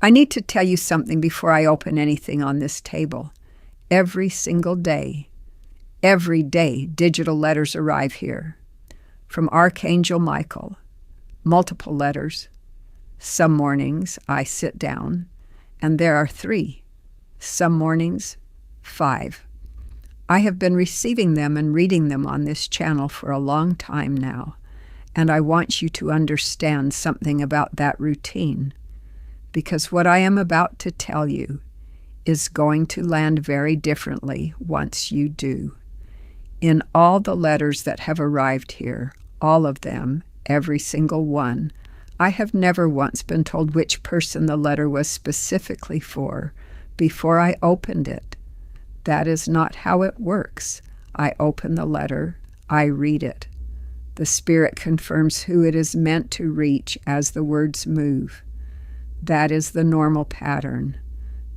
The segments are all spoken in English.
I need to tell you something before I open anything on this table. Every single day, every day, digital letters arrive here. From Archangel Michael, multiple letters. Some mornings I sit down, and there are 3. Some mornings, 5. I have been receiving them and reading them on this channel for a long time now, and I want you to understand something about that routine, because what I am about to tell you is going to land very differently once you do. In all the letters that have arrived here, all of them, every single one, I have never once been told which person the letter was specifically for before I opened it. That is not how it works. I open the letter, I read it. The Spirit confirms who it is meant to reach as the words move. That is the normal pattern.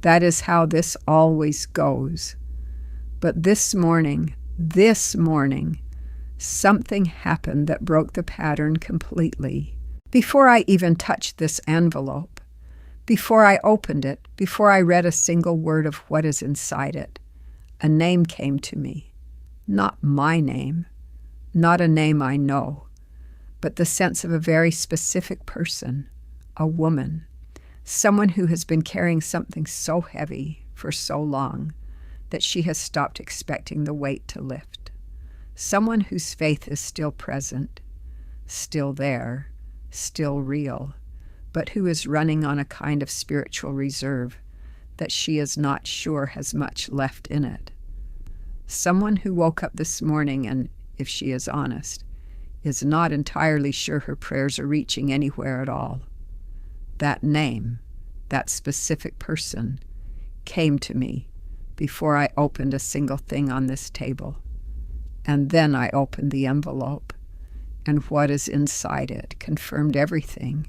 That is how this always goes. But this morning, something happened that broke the pattern completely. Before I even touched this envelope, before I opened it, before I read a single word of what is inside it, a name came to me. Not my name, not a name I know, but the sense of a very specific person, a woman, someone who has been carrying something so heavy for so long that she has stopped expecting the weight to lift. Someone whose faith is still present, still there, still real, but who is running on a kind of spiritual reserve that she is not sure has much left in it. Someone who woke up this morning and, if she is honest, is not entirely sure her prayers are reaching anywhere at all. That name, that specific person, came to me before I opened a single thing on this table. And then I opened the envelope, and what is inside it confirmed everything.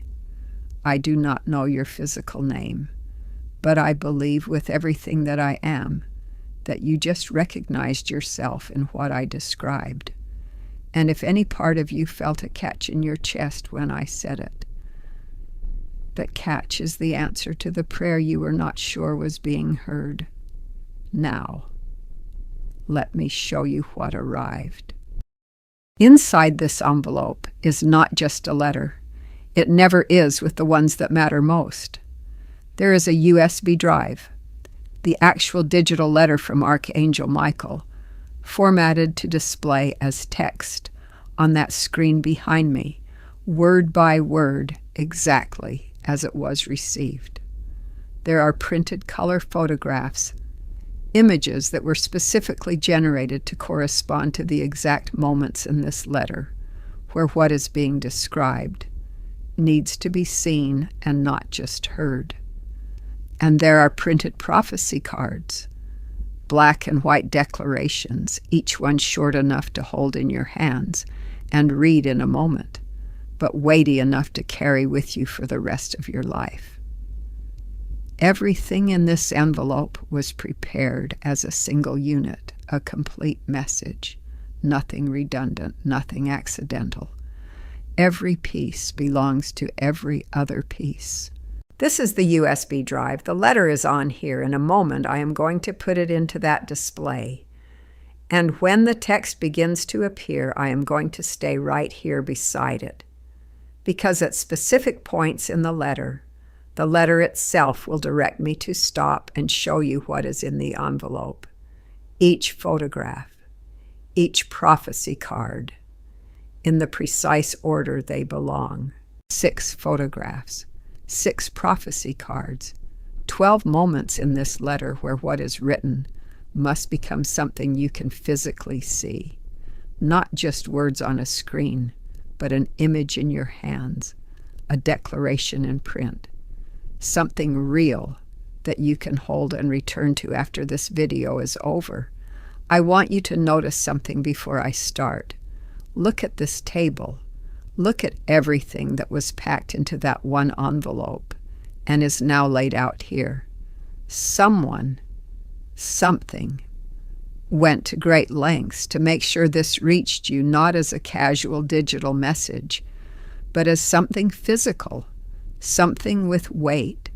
I do not know your physical name, but I believe with everything that I am that you just recognized yourself in what I described. And if any part of you felt a catch in your chest when I said it, that catch is the answer to the prayer you were not sure was being heard. Now, let me show you what arrived. Inside this envelope is not just a letter. It never is with the ones that matter most. There is a USB drive, the actual digital letter from Archangel Michael, formatted to display as text on that screen behind me, word by word, exactly as it was received. There are printed color photographs, images that were specifically generated to correspond to the exact moments in this letter where what is being described needs to be seen and not just heard. And there are printed prophecy cards, black and white declarations, each one short enough to hold in your hands and read in a moment, but weighty enough to carry with you for the rest of your life. Everything in this envelope was prepared as a single unit, a complete message, nothing redundant, nothing accidental. Every piece belongs to every other piece. This is the USB drive. The letter is on here. In a moment, I am going to put it into that display. And when the text begins to appear, I am going to stay right here beside it, because at specific points in the letter itself will direct me to stop and show you what is in the envelope. Each photograph, each prophecy card, in the precise order they belong. 6 photographs, 6 prophecy cards, 12 moments in this letter where what is written must become something you can physically see. Not just words on a screen, but an image in your hands, a declaration in print. Something real that you can hold and return to after this video is over. I want you to notice something before I start. Look at this table. Look at everything that was packed into that one envelope and is now laid out here. Someone, something, went to great lengths to make sure this reached you not as a casual digital message, but as something physical, something with weight,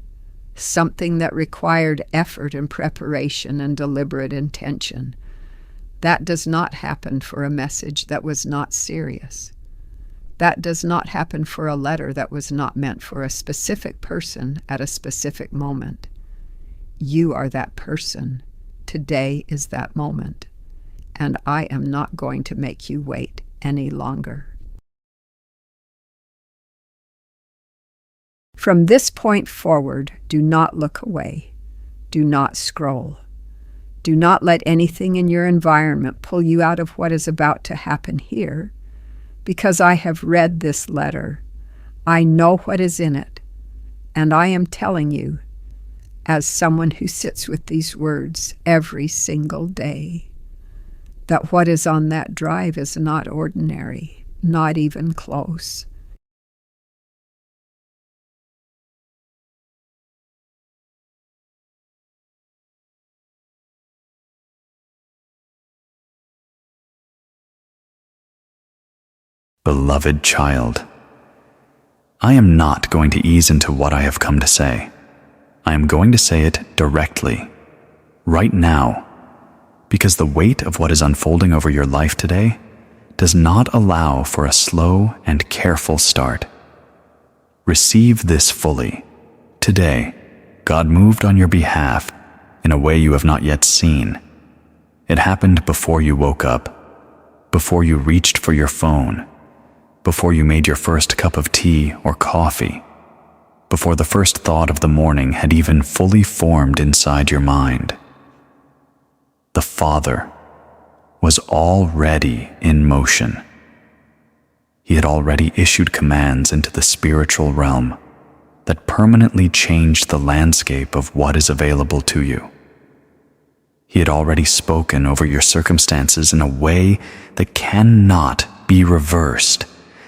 something that required effort and preparation and deliberate intention. That does not happen for a message that was not serious. That does not happen for a letter that was not meant for a specific person at a specific moment. You are that person. Today is that moment. And I am not going to make you wait any longer. From this point forward, do not look away. Do not scroll. Do not let anything in your environment pull you out of what is about to happen here, because I have read this letter. I know what is in it, and I am telling you, as someone who sits with these words every single day, that what is on that drive is not ordinary, not even close. Beloved child, I am not going to ease into what I have come to say. I am going to say it directly, right now, because the weight of what is unfolding over your life today does not allow for a slow and careful start. Receive this fully. Today, God moved on your behalf in a way you have not yet seen. It happened before you woke up, before you reached for your phone, before you made your first cup of tea or coffee, before the first thought of the morning had even fully formed inside your mind. The Father was already in motion. He had already issued commands into the spiritual realm that permanently changed the landscape of what is available to you. He had already spoken over your circumstances in a way that cannot be reversed,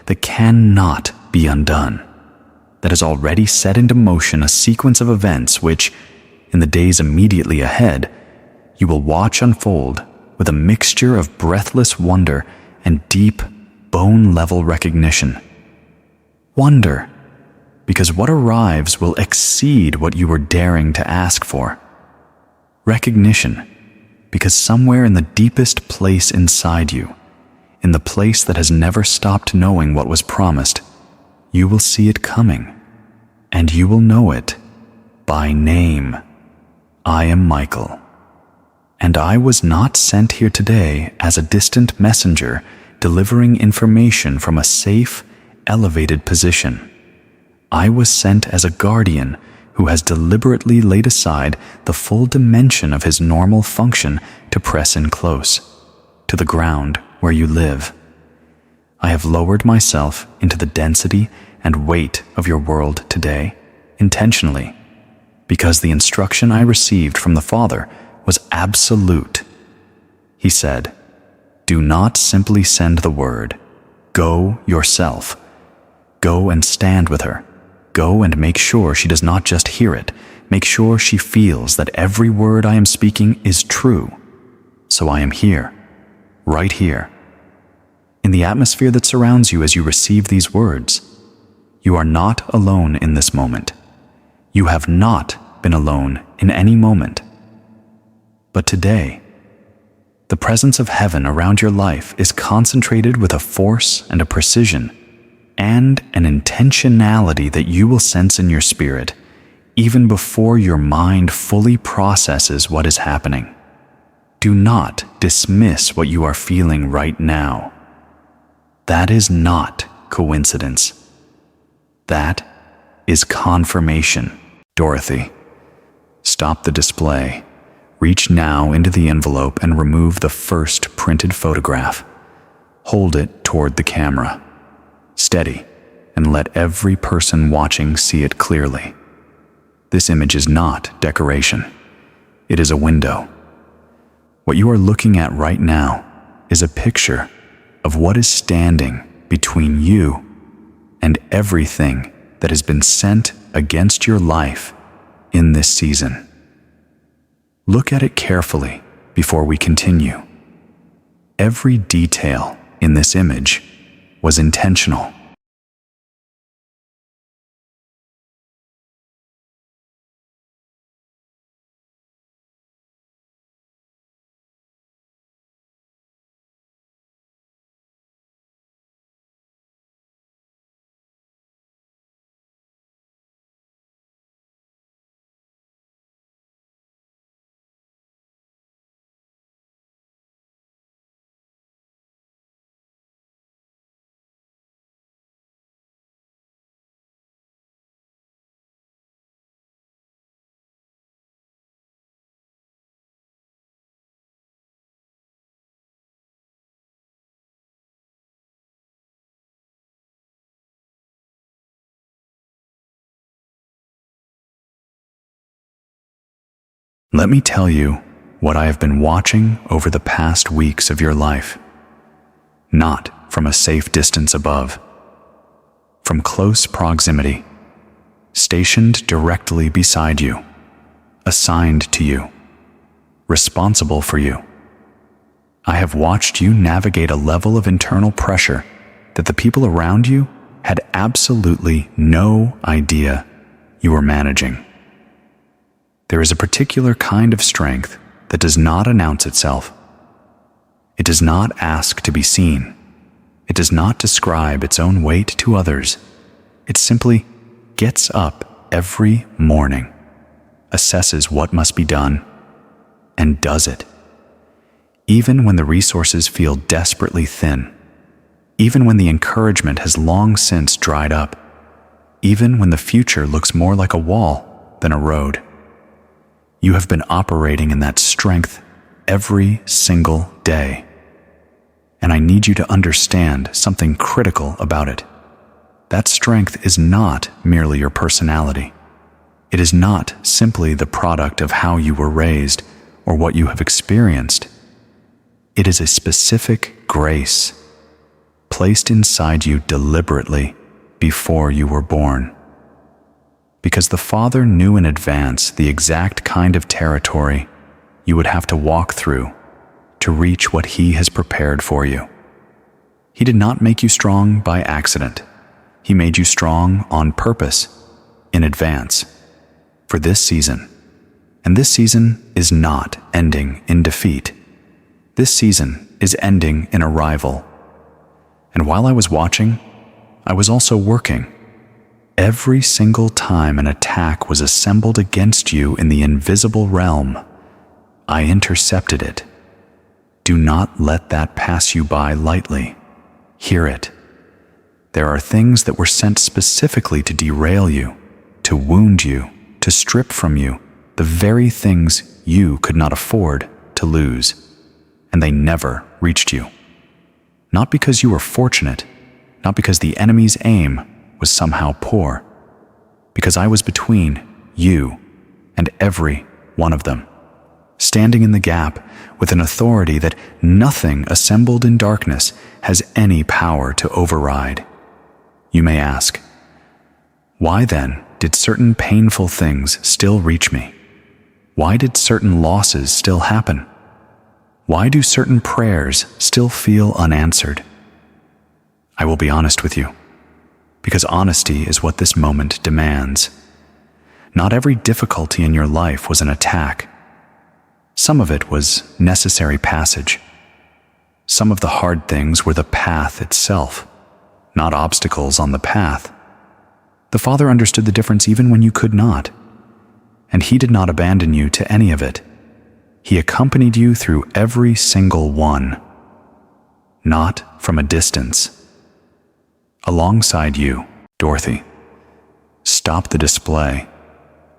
that cannot be undone, that has already set into motion a sequence of events which, in the days immediately ahead, you will watch unfold with a mixture of breathless wonder and deep, bone-level recognition. Wonder, because what arrives will exceed what you were daring to ask for. Recognition, because somewhere in the deepest place inside you, in the place that has never stopped knowing what was promised, you will see it coming, and you will know it by name. I am Michael, and I was not sent here today as a distant messenger delivering information from a safe, elevated position. I was sent as a guardian who has deliberately laid aside the full dimension of his normal function to press in close, to the ground where you live. I have lowered myself into the density and weight of your world today, intentionally, because the instruction I received from the Father was absolute. He said, "Do not simply send the word. Go yourself. Go and stand with her. Go and make sure she does not just hear it. Make sure she feels that every word I am speaking is true. So I am here, right here, in the atmosphere that surrounds you as you receive these words. You are not alone in this moment. You have not been alone in any moment. But today, the presence of heaven around your life is concentrated with a force and a precision and an intentionality that you will sense in your spirit even before your mind fully processes what is happening. Do not dismiss what you are feeling right now. That is not coincidence. That is confirmation. Dorothy, stop the display. Reach now into the envelope and remove the first printed photograph. Hold it toward the camera. Steady, and let every person watching see it clearly. This image is not decoration. It is a window. What you are looking at right now is a picture of what is standing between you and everything that has been sent against your life in this season. Look at it carefully before we continue. Every detail in this image was intentional. Let me tell you what I have been watching over the past weeks of your life, not from a safe distance above, from close proximity, stationed directly beside you, assigned to you, responsible for you. I have watched you navigate a level of internal pressure that the people around you had absolutely no idea you were managing. There is a particular kind of strength that does not announce itself. It does not ask to be seen. It does not describe its own weight to others. It simply gets up every morning, assesses what must be done, and does it. Even when the resources feel desperately thin, even when the encouragement has long since dried up, even when the future looks more like a wall than a road. You have been operating in that strength every single day. And I need you to understand something critical about it. That strength is not merely your personality. It is not simply the product of how you were raised or what you have experienced. It is a specific grace placed inside you deliberately before you were born. Because the Father knew in advance the exact kind of territory you would have to walk through to reach what He has prepared for you. He did not make you strong by accident. He made you strong on purpose, in advance, for this season. And this season is not ending in defeat. This season is ending in arrival. And while I was watching, I was also working. Every single time an attack was assembled against you in the invisible realm, I intercepted it. Do not let that pass you by lightly. Hear it. There are things that were sent specifically to derail you, to wound you, to strip from you the very things you could not afford to lose. And they never reached you. Not because you were fortunate, not because the enemy's aim was somehow poor, because I was between you and every one of them, standing in the gap with an authority that nothing assembled in darkness has any power to override. You may ask, why then did certain painful things still reach me? Why did certain losses still happen? Why do certain prayers still feel unanswered? I will be honest with you, because honesty is what this moment demands. Not every difficulty in your life was an attack. Some of it was necessary passage. Some of the hard things were the path itself, not obstacles on the path. The Father understood the difference even when you could not, and He did not abandon you to any of it. He accompanied you through every single one, not from a distance. Alongside you, Dorothy. Stop the display.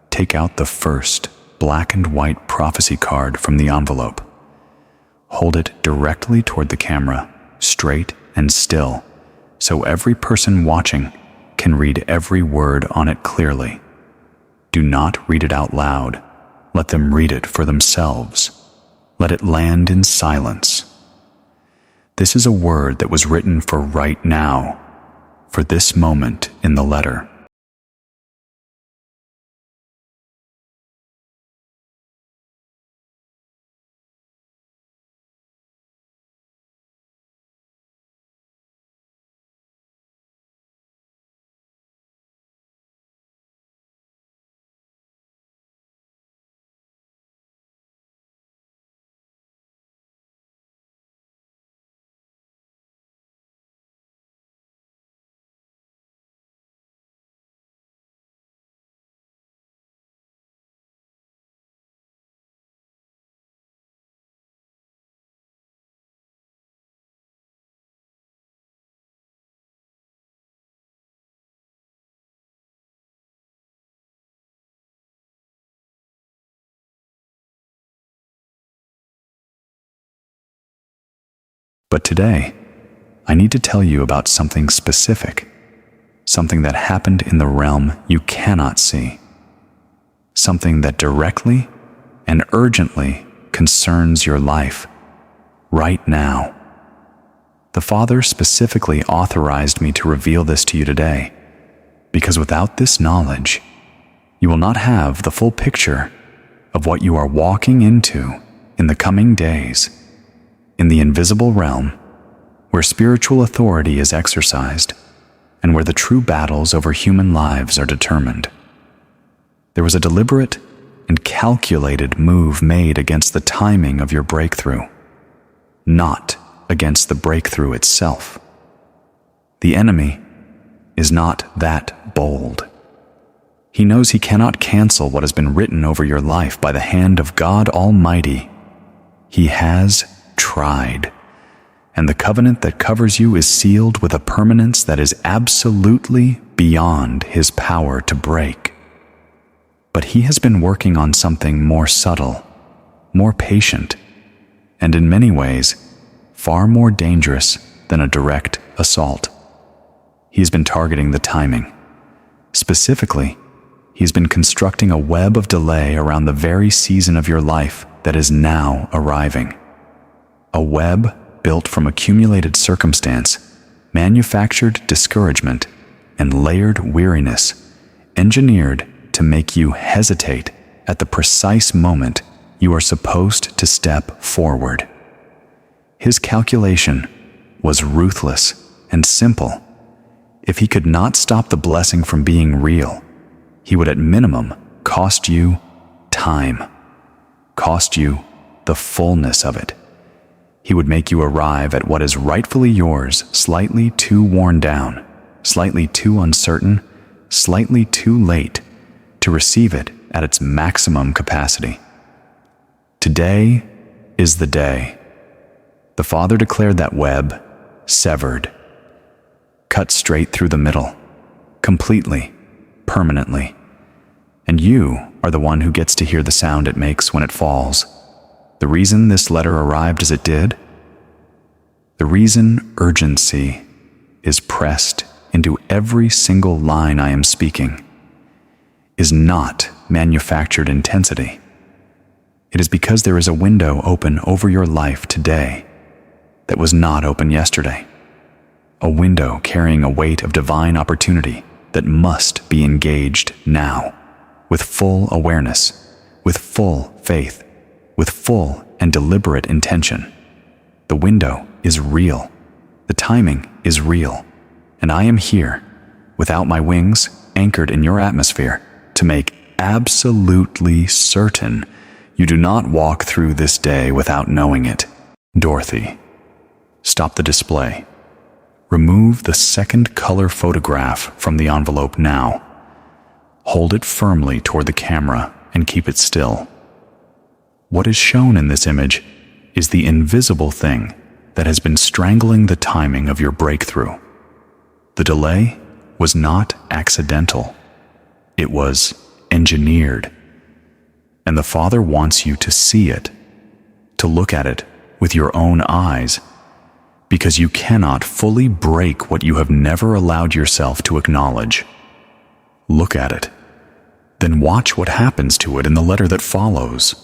Take out the first black and white prophecy card from the envelope. Hold it directly toward the camera, straight and still, so every person watching can read every word on it clearly. Do not read it out loud. Let them read it for themselves. Let it land in silence. This is a word that was written for right now, for this moment in the letter. But today, I need to tell you about something specific, something that happened in the realm you cannot see, something that directly and urgently concerns your life right now. The Father specifically authorized me to reveal this to you today, because without this knowledge, you will not have the full picture of what you are walking into in the coming days, in the invisible realm, where spiritual authority is exercised and where the true battles over human lives are determined. There was a deliberate and calculated move made against the timing of your breakthrough, not against the breakthrough itself. The enemy is not that bold. He knows he cannot cancel what has been written over your life by the hand of God Almighty. He has tried, and the covenant that covers you is sealed with a permanence that is absolutely beyond his power to break. But he has been working on something more subtle, more patient, and in many ways, far more dangerous than a direct assault. He has been targeting the timing. Specifically, he has been constructing a web of delay around the very season of your life that is now arriving. A web built from accumulated circumstance, manufactured discouragement, and layered weariness, engineered to make you hesitate at the precise moment you are supposed to step forward. His calculation was ruthless and simple. If he could not stop the blessing from being real, he would at minimum cost you time, cost you the fullness of it. He would make you arrive at what is rightfully yours slightly too worn down, slightly too uncertain, slightly too late to receive it at its maximum capacity. Today is the day. The Father declared that web severed, cut straight through the middle, completely, permanently. And you are the one who gets to hear the sound it makes when it falls. The reason this letter arrived as it did? The reason urgency is pressed into every single line I am speaking is not manufactured intensity. It is because there is a window open over your life today that was not open yesterday. A window carrying a weight of divine opportunity that must be engaged now, with full awareness, with full faith, with full and deliberate intention. The window is real. The timing is real. And I am here, without my wings, anchored in your atmosphere, to make absolutely certain you do not walk through this day without knowing it. Dorothy, stop the display. Remove the second color photograph from the envelope now. Hold it firmly toward the camera and keep it still. What is shown in this image is the invisible thing that has been strangling the timing of your breakthrough. The delay was not accidental. It was engineered. And the Father wants you to see it, to look at it with your own eyes, because you cannot fully break what you have never allowed yourself to acknowledge. Look at it, then watch what happens to it in the letter that follows.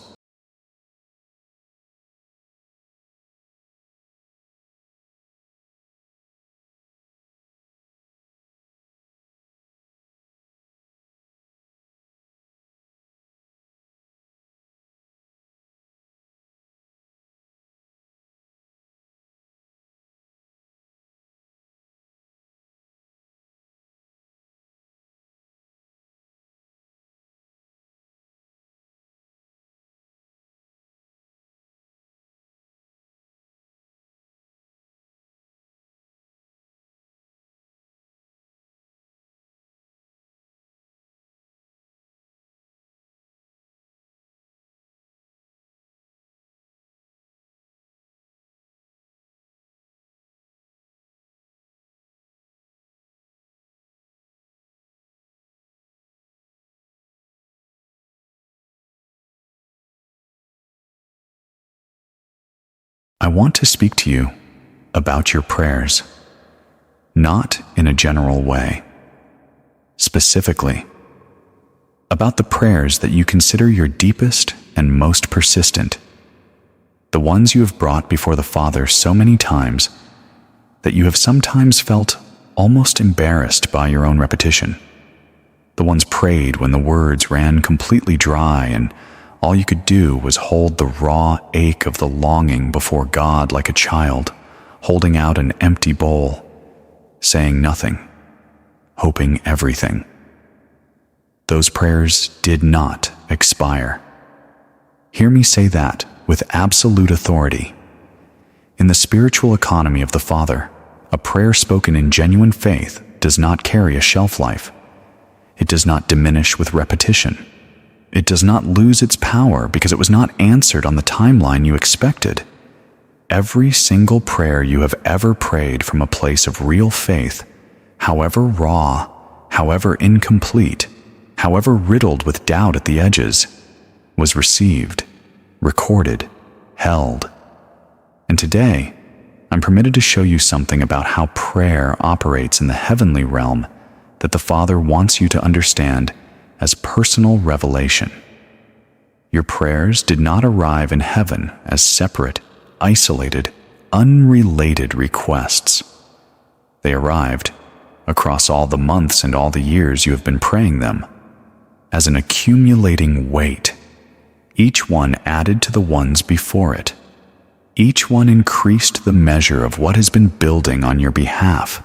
I want to speak to you about your prayers, not in a general way. Specifically, about the prayers that you consider your deepest and most persistent. The ones you have brought before the Father so many times that you have sometimes felt almost embarrassed by your own repetition. The ones prayed when the words ran completely dry and all you could do was hold the raw ache of the longing before God like a child, holding out an empty bowl, saying nothing, hoping everything. Those prayers did not expire. Hear me say that with absolute authority. In the spiritual economy of the Father, a prayer spoken in genuine faith does not carry a shelf life. It does not diminish with repetition. It does not lose its power because it was not answered on the timeline you expected. Every single prayer you have ever prayed from a place of real faith, however raw, however incomplete, however riddled with doubt at the edges, was received, recorded, held. And today, I'm permitted to show you something about how prayer operates in the heavenly realm that the Father wants you to understand as personal revelation. Your prayers did not arrive in heaven as separate, isolated, unrelated requests. They arrived, across all the months and all the years you have been praying them, as an accumulating weight, each one added to the ones before it. Each one increased the measure of what has been building on your behalf.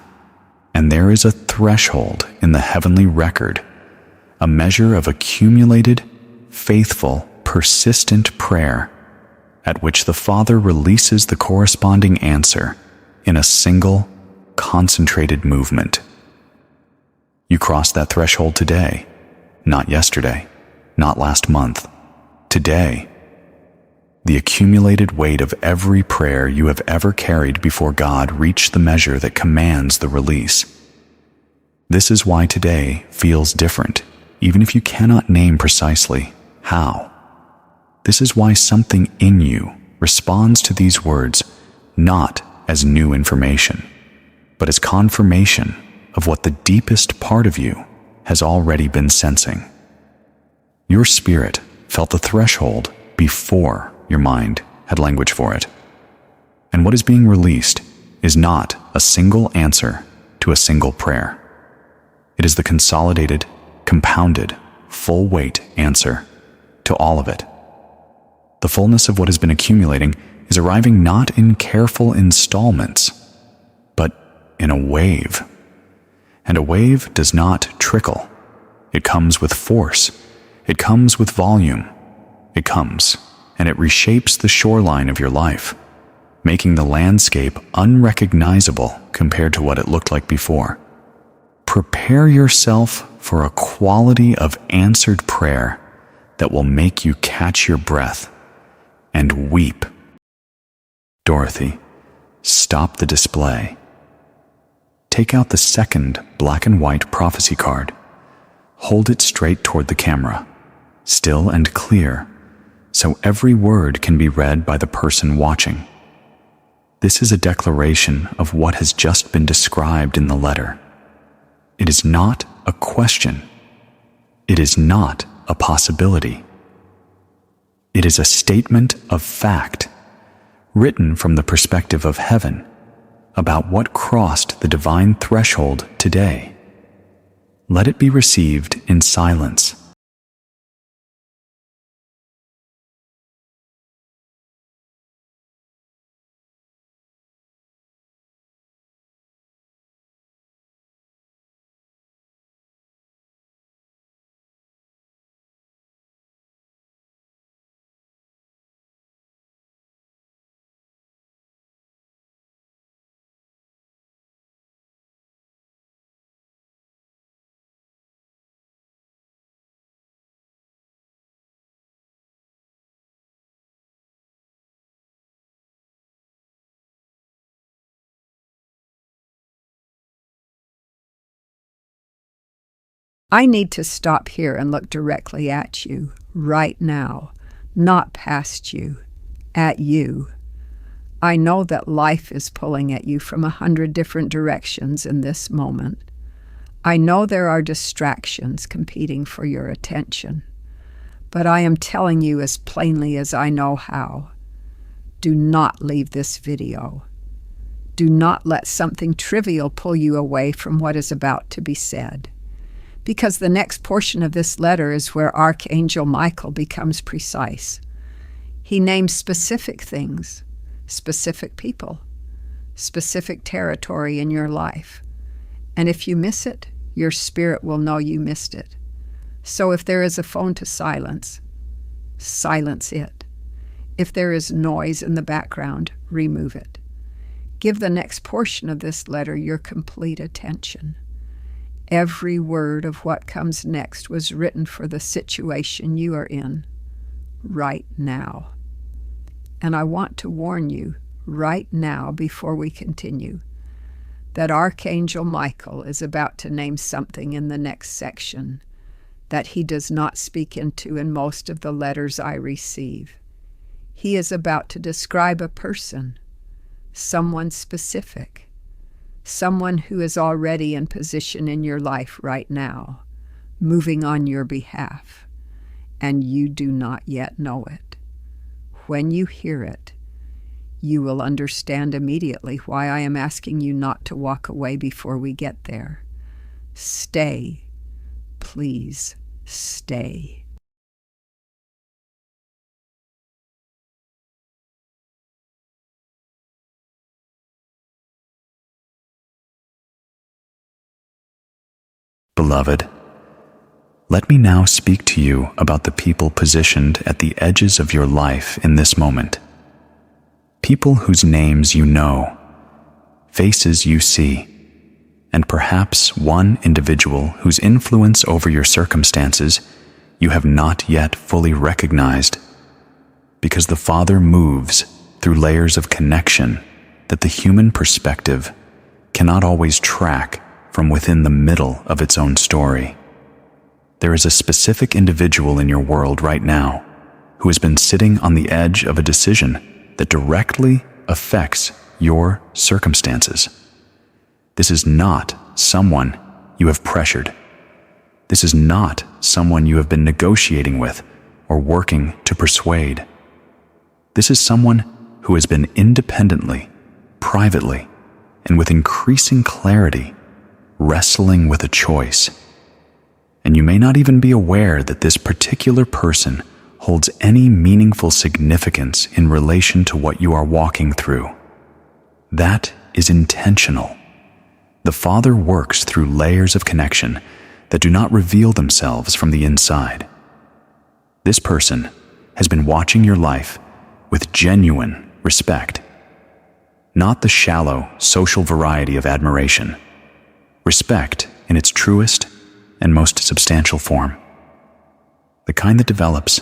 And there is a threshold in the heavenly record, a measure of accumulated, faithful, persistent prayer, at which the Father releases the corresponding answer in a single, concentrated movement. You crossed that threshold today, not yesterday, not last month, today. The accumulated weight of every prayer you have ever carried before God reached the measure that commands the release. This is why today feels different, even if you cannot name precisely how. This is why something in you responds to these words not as new information, but as confirmation of what the deepest part of you has already been sensing. Your spirit felt the threshold before your mind had language for it. And what is being released is not a single answer to a single prayer. It is the consolidated, compounded, full weight answer to all of it. The fullness of what has been accumulating is arriving not in careful installments, but in a wave. And a wave does not trickle. It comes with force. It comes with volume. It comes, and it reshapes the shoreline of your life, making the landscape unrecognizable compared to what it looked like before. Prepare yourself for a quality of answered prayer that will make you catch your breath and weep. Dorothy, stop the display. Take out the second black and white prophecy card. Hold it straight toward the camera, still and clear, so every word can be read by the person watching. This is a declaration of what has just been described in the letter. It is not a question. It is not a possibility. It is a statement of fact, written from the perspective of heaven, about what crossed the divine threshold today. Let it be received in silence. I need to stop here and look directly at you, right now, not past you, at you. I know that life is pulling at you from 100 different directions in this moment. I know there are distractions competing for your attention. but I am telling you as plainly as I know how. Do not leave this video. Do not let something trivial pull you away from what is about to be said, because the next portion of this letter is where Archangel Michael becomes precise. He names specific things, specific people, specific territory in your life. And if you miss it, your spirit will know you missed it. So if there is a phone to silence, silence it. If there is noise in the background, remove it. Give the next portion of this letter your complete attention. Every word of what comes next was written for the situation you are in right now. And I want to warn you right now before we continue that Archangel Michael is about to name something in the next section that he does not speak into in most of the letters I receive. He is about to describe a person, someone specific, someone who is already in position in your life right now, moving on your behalf, and you do not yet know it. When you hear it, you will understand immediately why I am asking you not to walk away before we get there. Stay. Please stay. Beloved, let me now speak to you about the people positioned at the edges of your life in this moment. People whose names you know, faces you see, and perhaps one individual whose influence over your circumstances you have not yet fully recognized, because the Father moves through layers of connection that the human perspective cannot always track from within the middle of its own story. There is a specific individual in your world right now who has been sitting on the edge of a decision that directly affects your circumstances. This is not someone you have pressured. This is not someone you have been negotiating with or working to persuade. This is someone who has been independently, privately, and with increasing clarity wrestling with a choice. And you may not even be aware that this particular person holds any meaningful significance in relation to what you are walking through. That is intentional. The Father works through layers of connection that do not reveal themselves from the inside. This person has been watching your life with genuine respect, not the shallow social variety of admiration. Respect in its truest and most substantial form. The kind that develops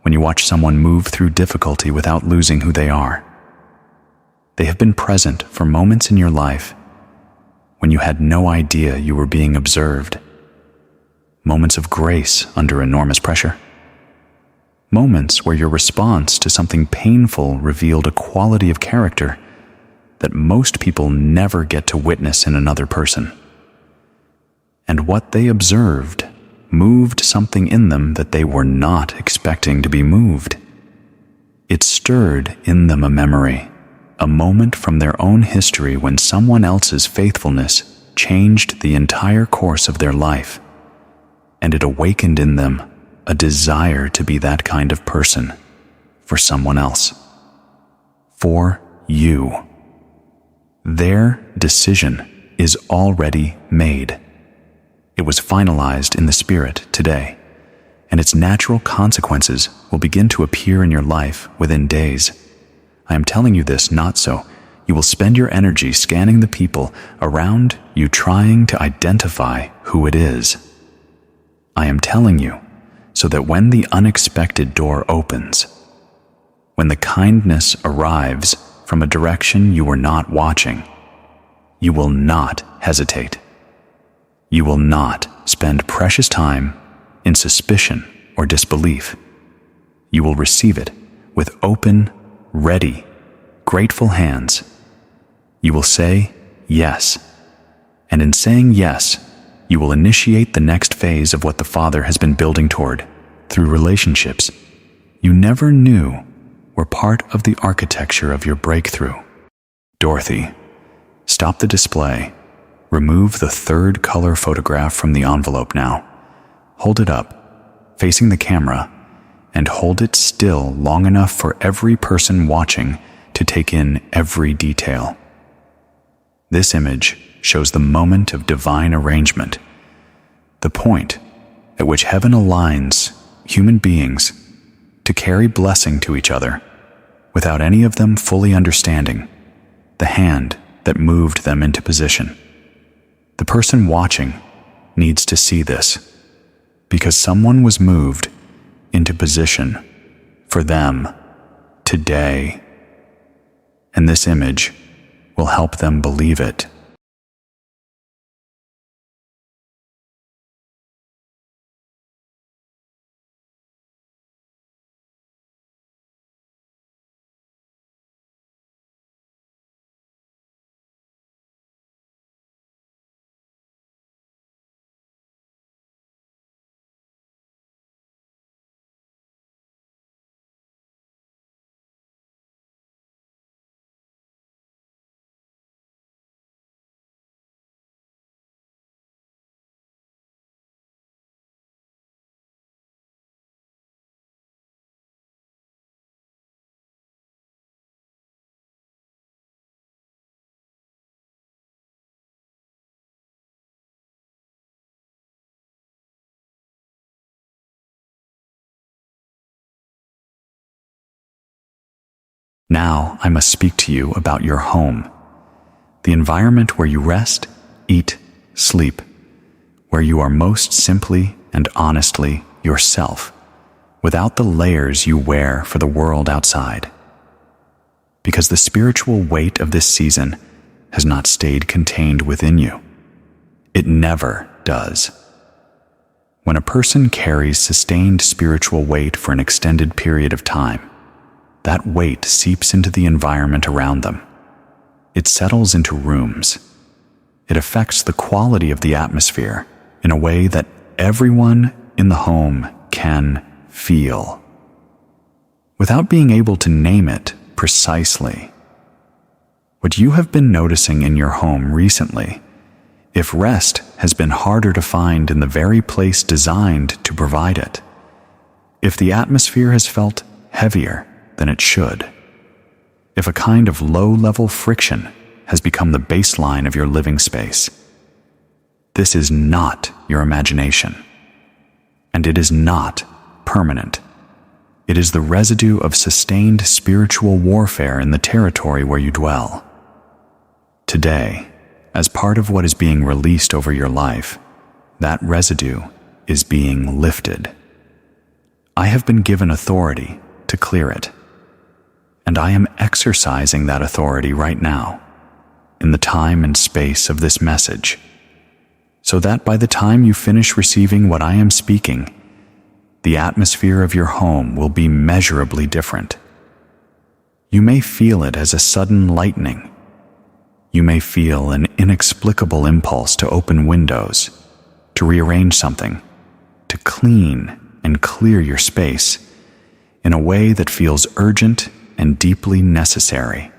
when you watch someone move through difficulty without losing who they are. They have been present for moments in your life when you had no idea you were being observed. Moments of grace under enormous pressure. Moments where your response to something painful revealed a quality of character that most people never get to witness in another person. And what they observed moved something in them that they were not expecting to be moved. It stirred in them a memory, a moment from their own history when someone else's faithfulness changed the entire course of their life, and it awakened in them a desire to be that kind of person for someone else, for you. Their decision is already made. It was finalized in the Spirit today, and its natural consequences will begin to appear in your life within days. I am telling you this not so you will spend your energy scanning the people around you trying to identify who it is. I am telling you so that when the unexpected door opens, when the kindness arrives from a direction you were not watching, you will not hesitate. You will not spend precious time in suspicion or disbelief. You will receive it with open, ready, grateful hands. You will say yes, and in saying yes, you will initiate the next phase of what the Father has been building toward, through relationships you never knew were part of the architecture of your breakthrough. Dorothy, stop the display. Remove the third color photograph from the envelope now. Hold it up, facing the camera, and hold it still long enough for every person watching to take in every detail. This image shows the moment of divine arrangement, the point at which heaven aligns human beings to carry blessing to each other without any of them fully understanding the hand that moved them into position. The person watching needs to see this because someone was moved into position for them today, and this image will help them believe it. Now I must speak to you about your home, the environment where you rest, eat, sleep, where you are most simply and honestly yourself, without the layers you wear for the world outside. Because the spiritual weight of this season has not stayed contained within you. It never does. When a person carries sustained spiritual weight for an extended period of time, that weight seeps into the environment around them. It settles into rooms. It affects the quality of the atmosphere in a way that everyone in the home can feel, without being able to name it precisely. What you have been noticing in your home recently, if rest has been harder to find in the very place designed to provide it, if the atmosphere has felt heavier than it should, if a kind of low-level friction has become the baseline of your living space, this is not your imagination, and it is not permanent. It is the residue of sustained spiritual warfare in the territory where you dwell. Today, as part of what is being released over your life, that residue is being lifted. I have been given authority to clear it, and I am exercising that authority right now, in the time and space of this message, so that by the time you finish receiving what I am speaking, the atmosphere of your home will be measurably different. You may feel it as a sudden lightning. You may feel an inexplicable impulse to open windows, to rearrange something, to clean and clear your space in a way that feels urgent and deeply necessary.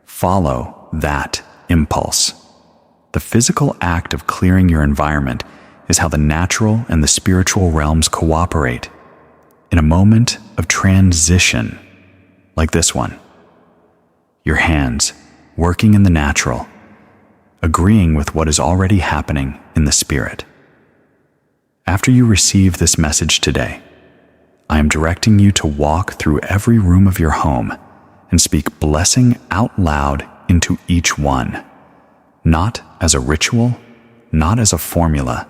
Follow that impulse. The physical act of clearing your environment is how the natural and the spiritual realms cooperate in a moment of transition like this one. Your hands working in the natural, agreeing with what is already happening in the spirit. After you receive this message today, I am directing you to walk through every room of your home and speak blessing out loud into each one, not as a ritual, not as a formula,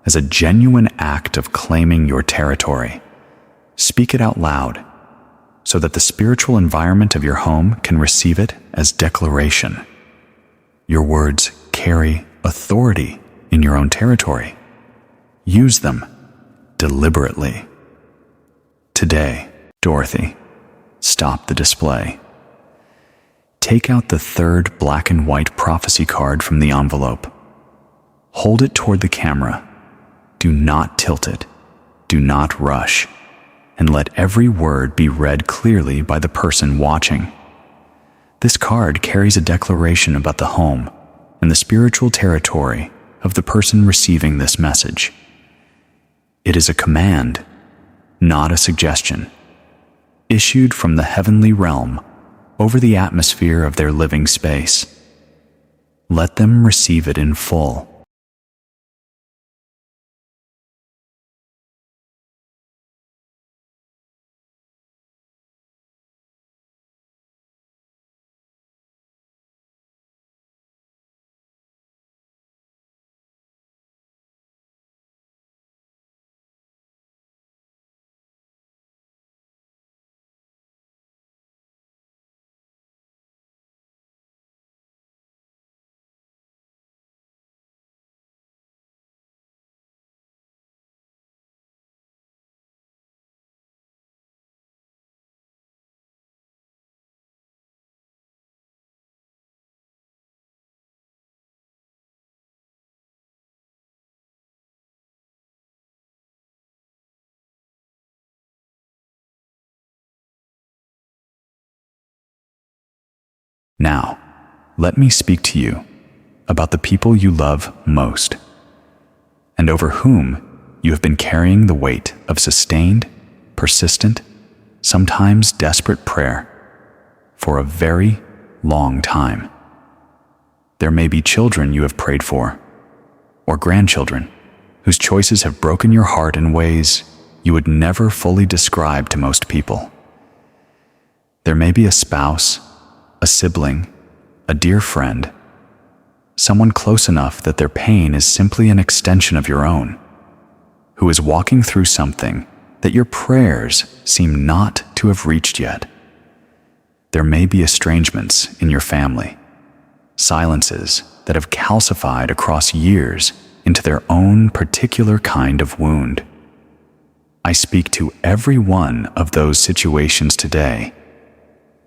as a genuine act of claiming your territory. Speak it out loud so that the spiritual environment of your home can receive it as declaration. Your words carry authority in your own territory. Use them deliberately. Today, Dorothy, stop the display. Take out the third black and white prophecy card from the envelope. Hold it toward the camera. Do not tilt it. Do not rush, and let every word be read clearly by the person watching. This card carries a declaration about the home and the spiritual territory of the person receiving this message. It is a command, not a suggestion, issued from the heavenly realm over the atmosphere of their living space. Let them receive it in full. Now, let me speak to you about the people you love most, and over whom you have been carrying the weight of sustained, persistent, sometimes desperate prayer for a very long time. There may be children you have prayed for, or grandchildren whose choices have broken your heart in ways you would never fully describe to most people. There may be a spouse, a sibling, a dear friend, someone close enough that their pain is simply an extension of your own, who is walking through something that your prayers seem not to have reached yet. There may be estrangements in your family, silences that have calcified across years into their own particular kind of wound. I speak to every one of those situations today,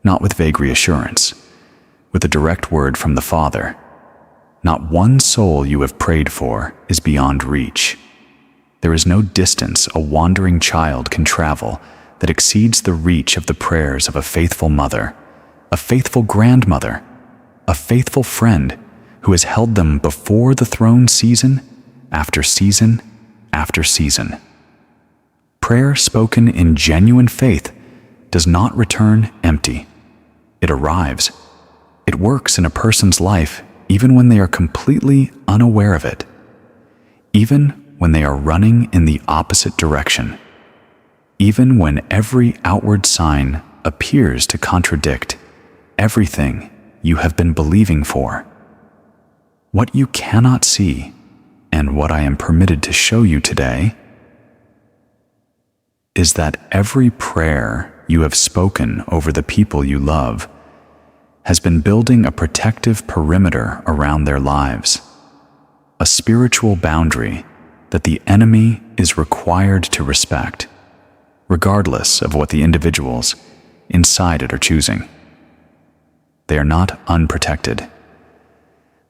not with vague reassurance, with a direct word from the Father. Not one soul you have prayed for is beyond reach. There is no distance a wandering child can travel that exceeds the reach of the prayers of a faithful mother, a faithful grandmother, a faithful friend who has held them before the throne season after season after season. Prayer spoken in genuine faith does not return empty. It arrives. It works in a person's life even when they are completely unaware of it, even when they are running in the opposite direction, even when every outward sign appears to contradict everything you have been believing for. What you cannot see, and what I am permitted to show you today, is that every prayer you have spoken over the people you love has been building a protective perimeter around their lives, a spiritual boundary that the enemy is required to respect, regardless of what the individuals inside it are choosing. They are not unprotected.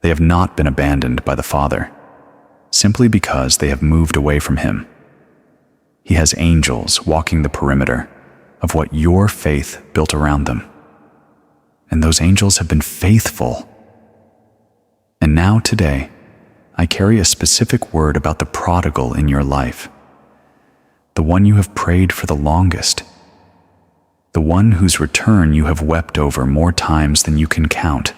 They have not been abandoned by the Father, simply because they have moved away from Him. He has angels walking the perimeter of what your faith built around them. And those angels have been faithful. And now today, I carry a specific word about the prodigal in your life, the one you have prayed for the longest, the one whose return you have wept over more times than you can count.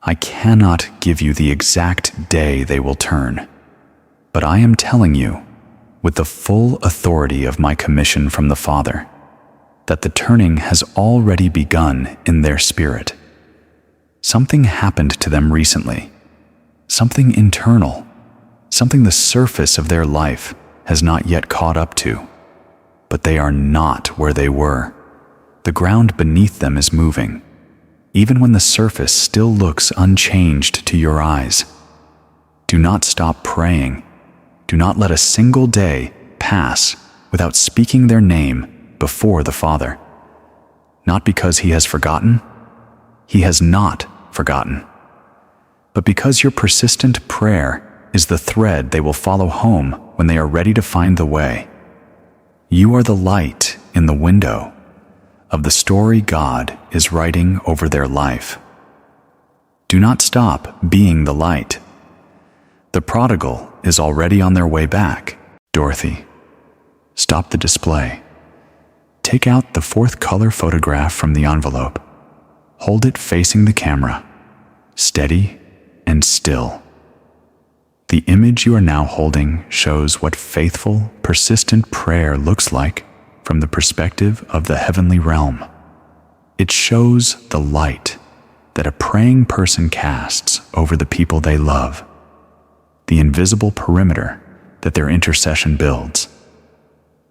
I cannot give you the exact day they will turn, but I am telling you, with the full authority of my commission from the Father, that the turning has already begun in their spirit. Something happened to them recently, something internal, something the surface of their life has not yet caught up to. But they are not where they were. The ground beneath them is moving, even when the surface still looks unchanged to your eyes. Do not stop praying. Do not let a single day pass without speaking their name before the Father. Not because He has forgotten. He has not forgotten. But because your persistent prayer is the thread they will follow home when they are ready to find the way. You are the light in the window of the story God is writing over their life. Do not stop being the light. The prodigal is already on their way back. Dorothy, stop the display. Take out the fourth color photograph from the envelope. Hold it facing the camera, steady and still. The image you are now holding shows what faithful, persistent prayer looks like from the perspective of the heavenly realm. It shows the light that a praying person casts over the people they love, the invisible perimeter that their intercession builds.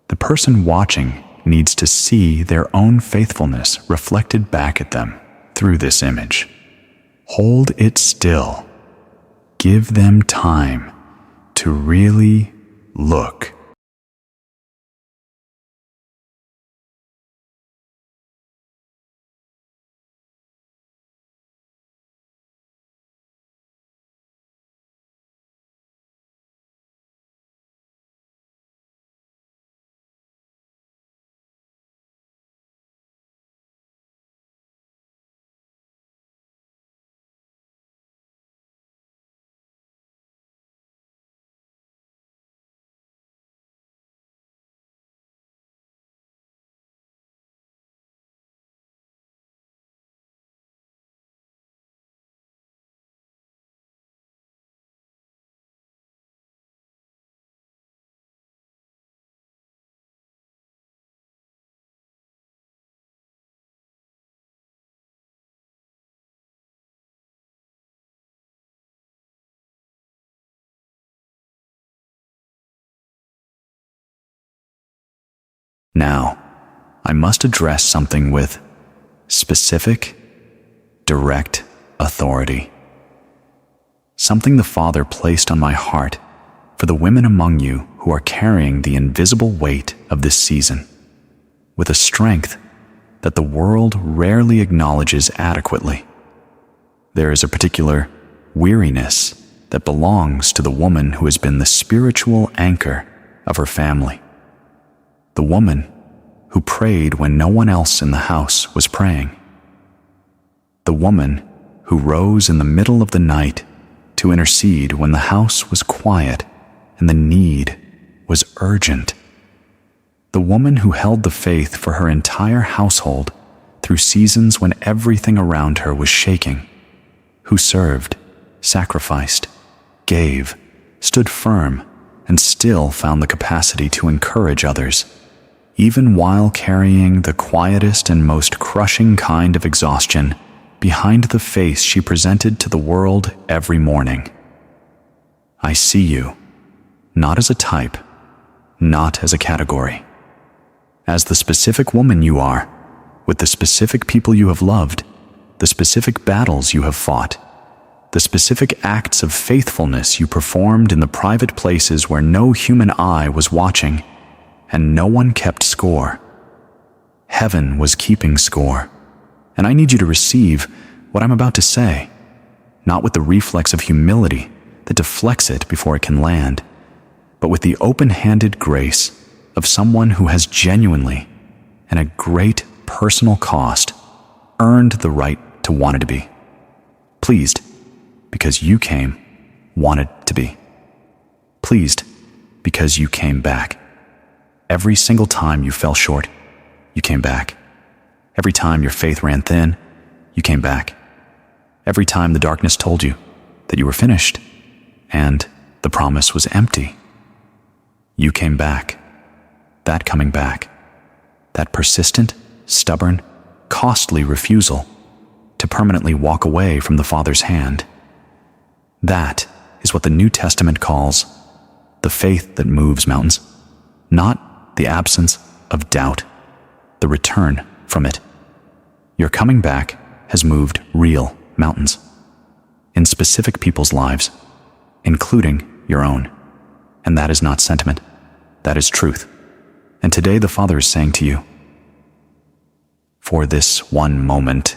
The person watching needs to see their own faithfulness reflected back at them through this image. Hold it still. Give them time to really look. Now, I must address something with specific, direct authority. Something the Father placed on my heart for the women among you who are carrying the invisible weight of this season, with a strength that the world rarely acknowledges adequately. There is a particular weariness that belongs to the woman who has been the spiritual anchor of her family. The woman who prayed when no one else in the house was praying. The woman who rose in the middle of the night to intercede when the house was quiet and the need was urgent. The woman who held the faith for her entire household through seasons when everything around her was shaking, who served, sacrificed, gave, stood firm, and still found the capacity to encourage others, even while carrying the quietest and most crushing kind of exhaustion behind the face she presented to the world every morning. I see you, not as a type, not as a category, as the specific woman you are, with the specific people you have loved, the specific battles you have fought, the specific acts of faithfulness you performed in the private places where no human eye was watching and no one kept score. Heaven was keeping score, and I need you to receive what I'm about to say, not with the reflex of humility that deflects it before it can land, but with the open-handed grace of someone who has genuinely, and at great personal cost, earned the right to want it to be. Pleased because you came, wanted to be. Pleased because you came back. Every single time you fell short, you came back. Every time your faith ran thin, you came back. Every time the darkness told you that you were finished and the promise was empty, you came back. That coming back, that persistent, stubborn, costly refusal to permanently walk away from the Father's hand, that is what the New Testament calls the faith that moves mountains, not the absence of doubt, the return from it. Your coming back has moved real mountains in specific people's lives, including your own. And that is not sentiment, that is truth. And today the Father is saying to you, for this one moment,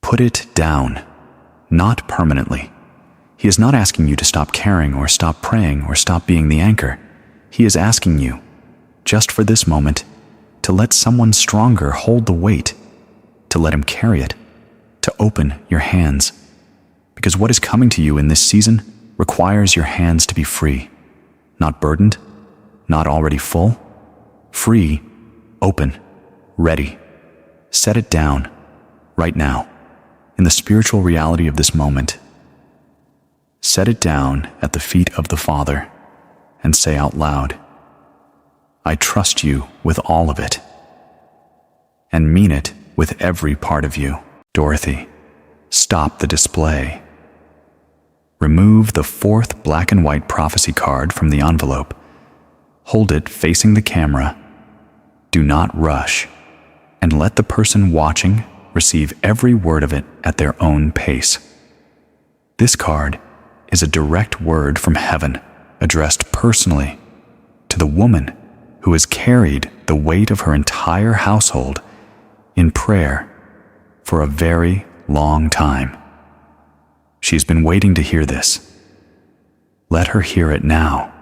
put it down, not permanently. He is not asking you to stop caring or stop praying or stop being the anchor. He is asking you, just for this moment, to let someone stronger hold the weight, to let him carry it, to open your hands. Because what is coming to you in this season requires your hands to be free, not burdened, not already full, free, open, ready. Set it down, right now, in the spiritual reality of this moment. Set it down at the feet of the Father and say out loud, I trust you with all of it. And mean it with every part of you. Dorothy, stop the display. Remove the fourth black and white prophecy card from the envelope. Hold it facing the camera. Do not rush, and let the person watching receive every word of it at their own pace. This card is a direct word from heaven, addressed personally to the woman who has carried the weight of her entire household in prayer for a very long time. She's been waiting to hear this. Let her hear it now.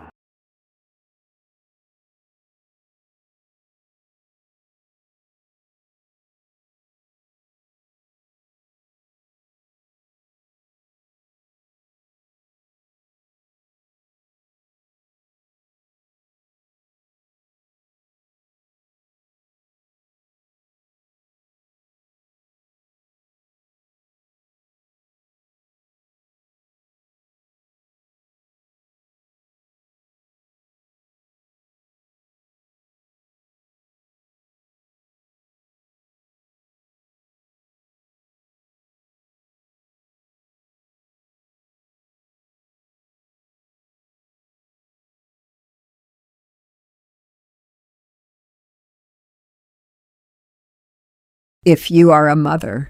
If you are a mother,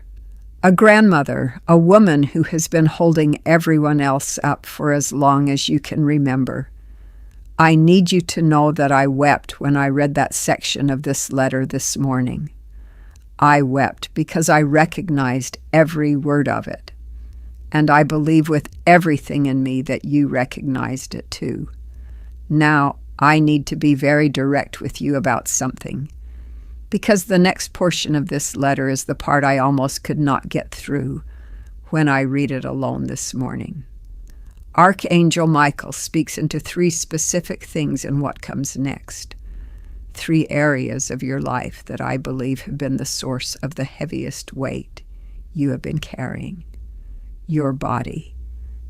a grandmother, a woman who has been holding everyone else up for as long as you can remember, I need you to know that I wept when I read that section of this letter this morning. I wept because I recognized every word of it, and I believe with everything in me that you recognized it too. Now, I need to be very direct with you about something, because the next portion of this letter is the part I almost could not get through when I read it alone this morning. Archangel Michael speaks into three specific things in what comes next, three areas of your life that I believe have been the source of the heaviest weight you have been carrying. Your body,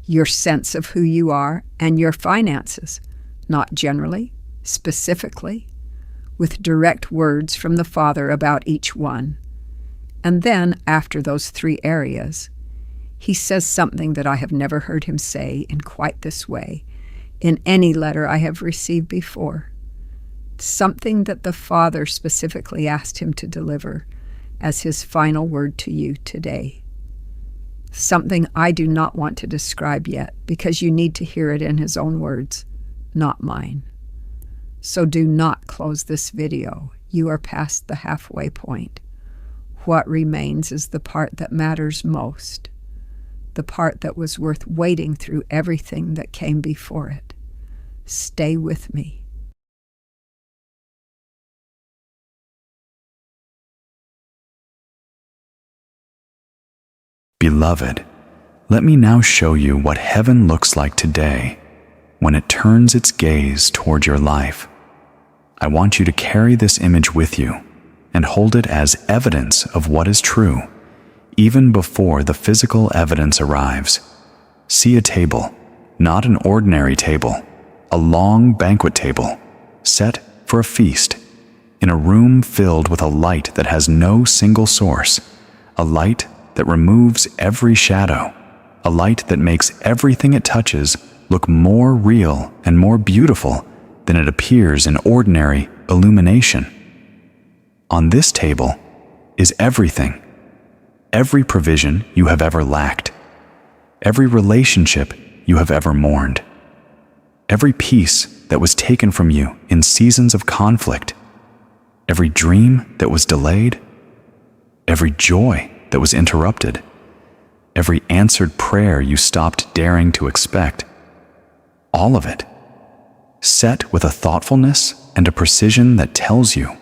your sense of who you are, and your finances, not generally, specifically, with direct words from the Father about each one. And then, after those three areas, he says something that I have never heard him say in quite this way in any letter I have received before. Something that the Father specifically asked him to deliver as his final word to you today. Something I do not want to describe yet, because you need to hear it in his own words, not mine. So do not close this video. You are past the halfway point. What remains is the part that matters most, the part that was worth waiting through everything that came before it. Stay with me. Beloved, let me now show you what heaven looks like today when it turns its gaze toward your life. I want you to carry this image with you and hold it as evidence of what is true, even before the physical evidence arrives. See a table, not an ordinary table, a long banquet table, set for a feast, in a room filled with a light that has no single source, a light that removes every shadow, a light that makes everything it touches look more real and more beautiful than it appears in ordinary illumination. On this table is everything, every provision you have ever lacked, every relationship you have ever mourned, every peace that was taken from you in seasons of conflict, every dream that was delayed, every joy that was interrupted, every answered prayer you stopped daring to expect. All of it, set with a thoughtfulness and a precision that tells you.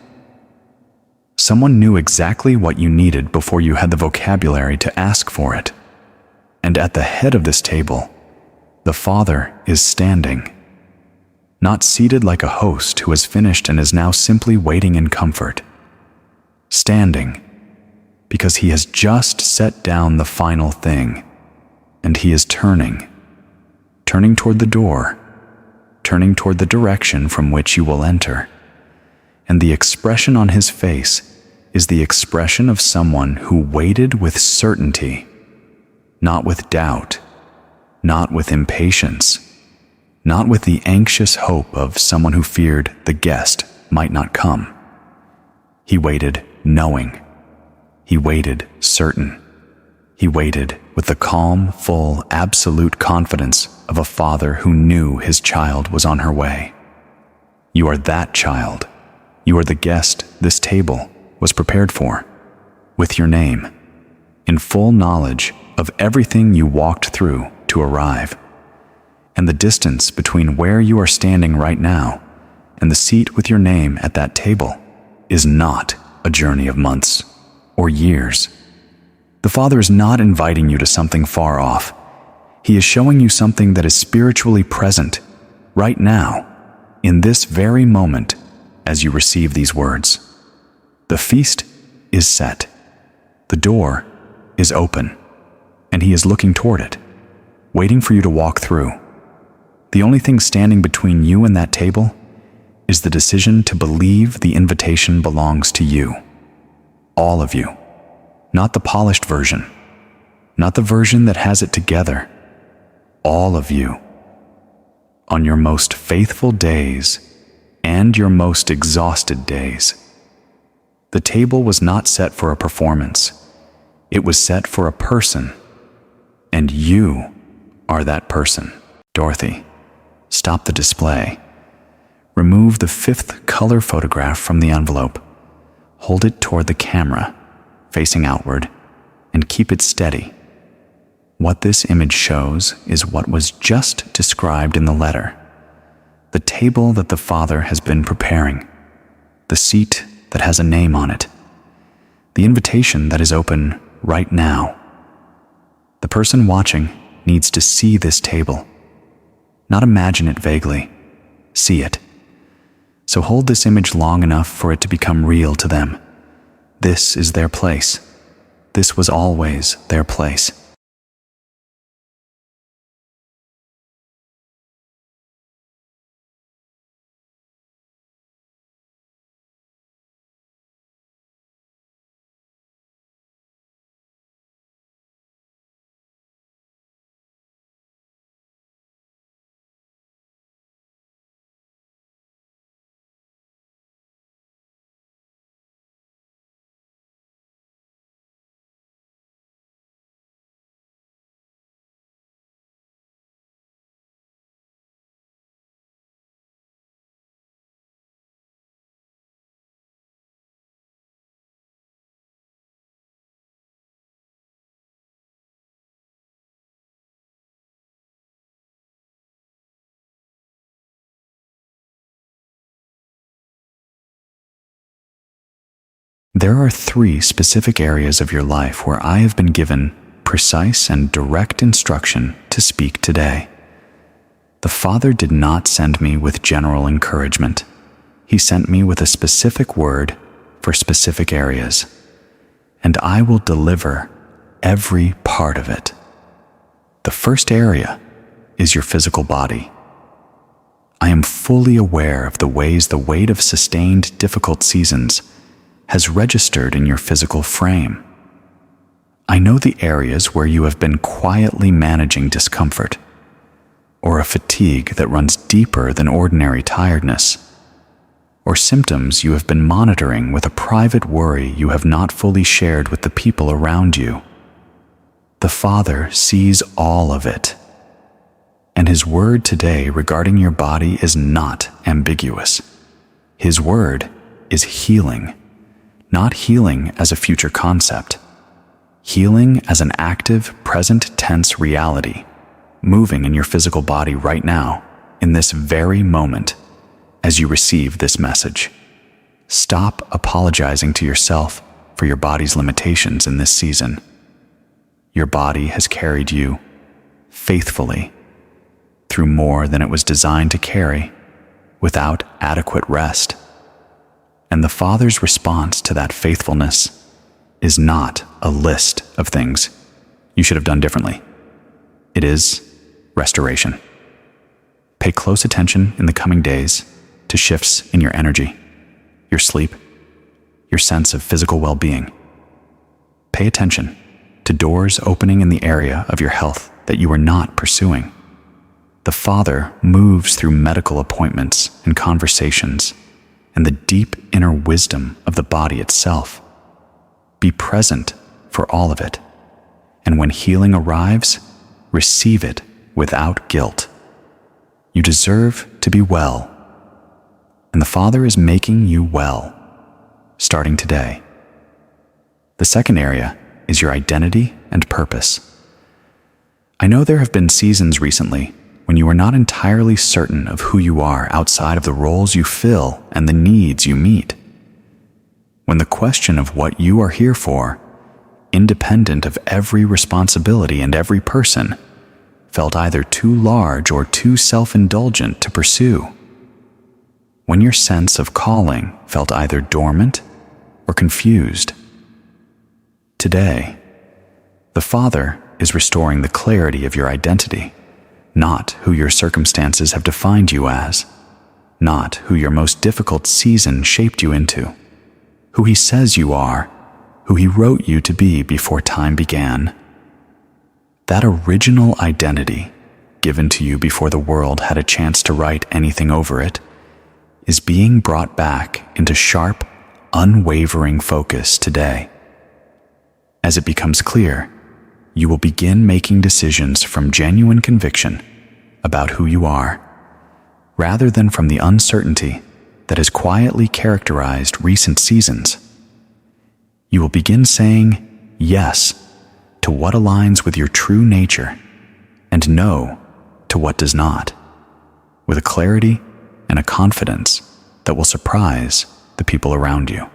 Someone knew exactly what you needed before you had the vocabulary to ask for it. And at the head of this table, the Father is standing, not seated like a host who has finished and is now simply waiting in comfort. Standing, because he has just set down the final thing, and he is turning toward the door, turning toward the direction from which you will enter. And the expression on his face is the expression of someone who waited with certainty, not with doubt, not with impatience, not with the anxious hope of someone who feared the guest might not come. He waited knowing. He waited certain. He waited with the calm, full, absolute confidence of a father who knew his child was on her way. You are that child. You are the guest this table was prepared for, with your name, in full knowledge of everything you walked through to arrive. And the distance between where you are standing right now and the seat with your name at that table is not a journey of months or years. The Father is not inviting you to something far off. He is showing you something that is spiritually present right now, in this very moment, as you receive these words. The feast is set. The door is open, and he is looking toward it, waiting for you to walk through. The only thing standing between you and that table is the decision to believe the invitation belongs to you. All of you. Not the polished version. Not the version that has it together. All of you. On your most faithful days and your most exhausted days. The table was not set for a performance. It was set for a person. And you are that person. Dorothy, stop the display. Remove the 5th color photograph from the envelope. Hold it toward the camera, facing outward, and keep it steady. What this image shows is what was just described in the letter. The table that the Father has been preparing. The seat that has a name on it. The invitation that is open right now. The person watching needs to see this table. Not imagine it vaguely. See it. So hold this image long enough for it to become real to them. This is their place. This was always their place. There are 3 specific areas of your life where I have been given precise and direct instruction to speak today. The Father did not send me with general encouragement. He sent me with a specific word for specific areas, and I will deliver every part of it. The first area is your physical body. I am fully aware of the ways the weight of sustained difficult seasons has registered in your physical frame. I know the areas where you have been quietly managing discomfort, or a fatigue that runs deeper than ordinary tiredness, or symptoms you have been monitoring with a private worry you have not fully shared with the people around you. The Father sees all of it, and His word today regarding your body is not ambiguous. His word is healing. Not healing as a future concept. healing as an active, present tense reality, moving in your physical body right now, in this very moment, as you receive this message. Stop apologizing to yourself for your body's limitations in this season. Your body has carried you faithfully through more than it was designed to carry without adequate rest. And the Father's response to that faithfulness is not a list of things you should have done differently. It is restoration. Pay close attention in the coming days to shifts in your energy, your sleep, your sense of physical well-being. Pay attention to doors opening in the area of your health that you are not pursuing. The Father moves through medical appointments and conversations and the deep inner wisdom of the body itself. Be present for all of it, and when healing arrives, receive it without guilt. You deserve to be well, and the Father is making you well, starting today. The second area is your identity and purpose. I know there have been seasons recently when you are not entirely certain of who you are outside of the roles you fill and the needs you meet. When the question of what you are here for, independent of every responsibility and every person, felt either too large or too self-indulgent to pursue. When your sense of calling felt either dormant or confused. Today, the Father is restoring the clarity of your identity, not who your circumstances have defined you as, not who your most difficult season shaped you into, who He says you are, who He wrote you to be before time began. That original identity, given to you before the world had a chance to write anything over it, is being brought back into sharp, unwavering focus today. As it becomes clear, you will begin making decisions from genuine conviction about who you are, rather than from the uncertainty that has quietly characterized recent seasons. You will begin saying yes to what aligns with your true nature and no to what does not, with a clarity and a confidence that will surprise the people around you,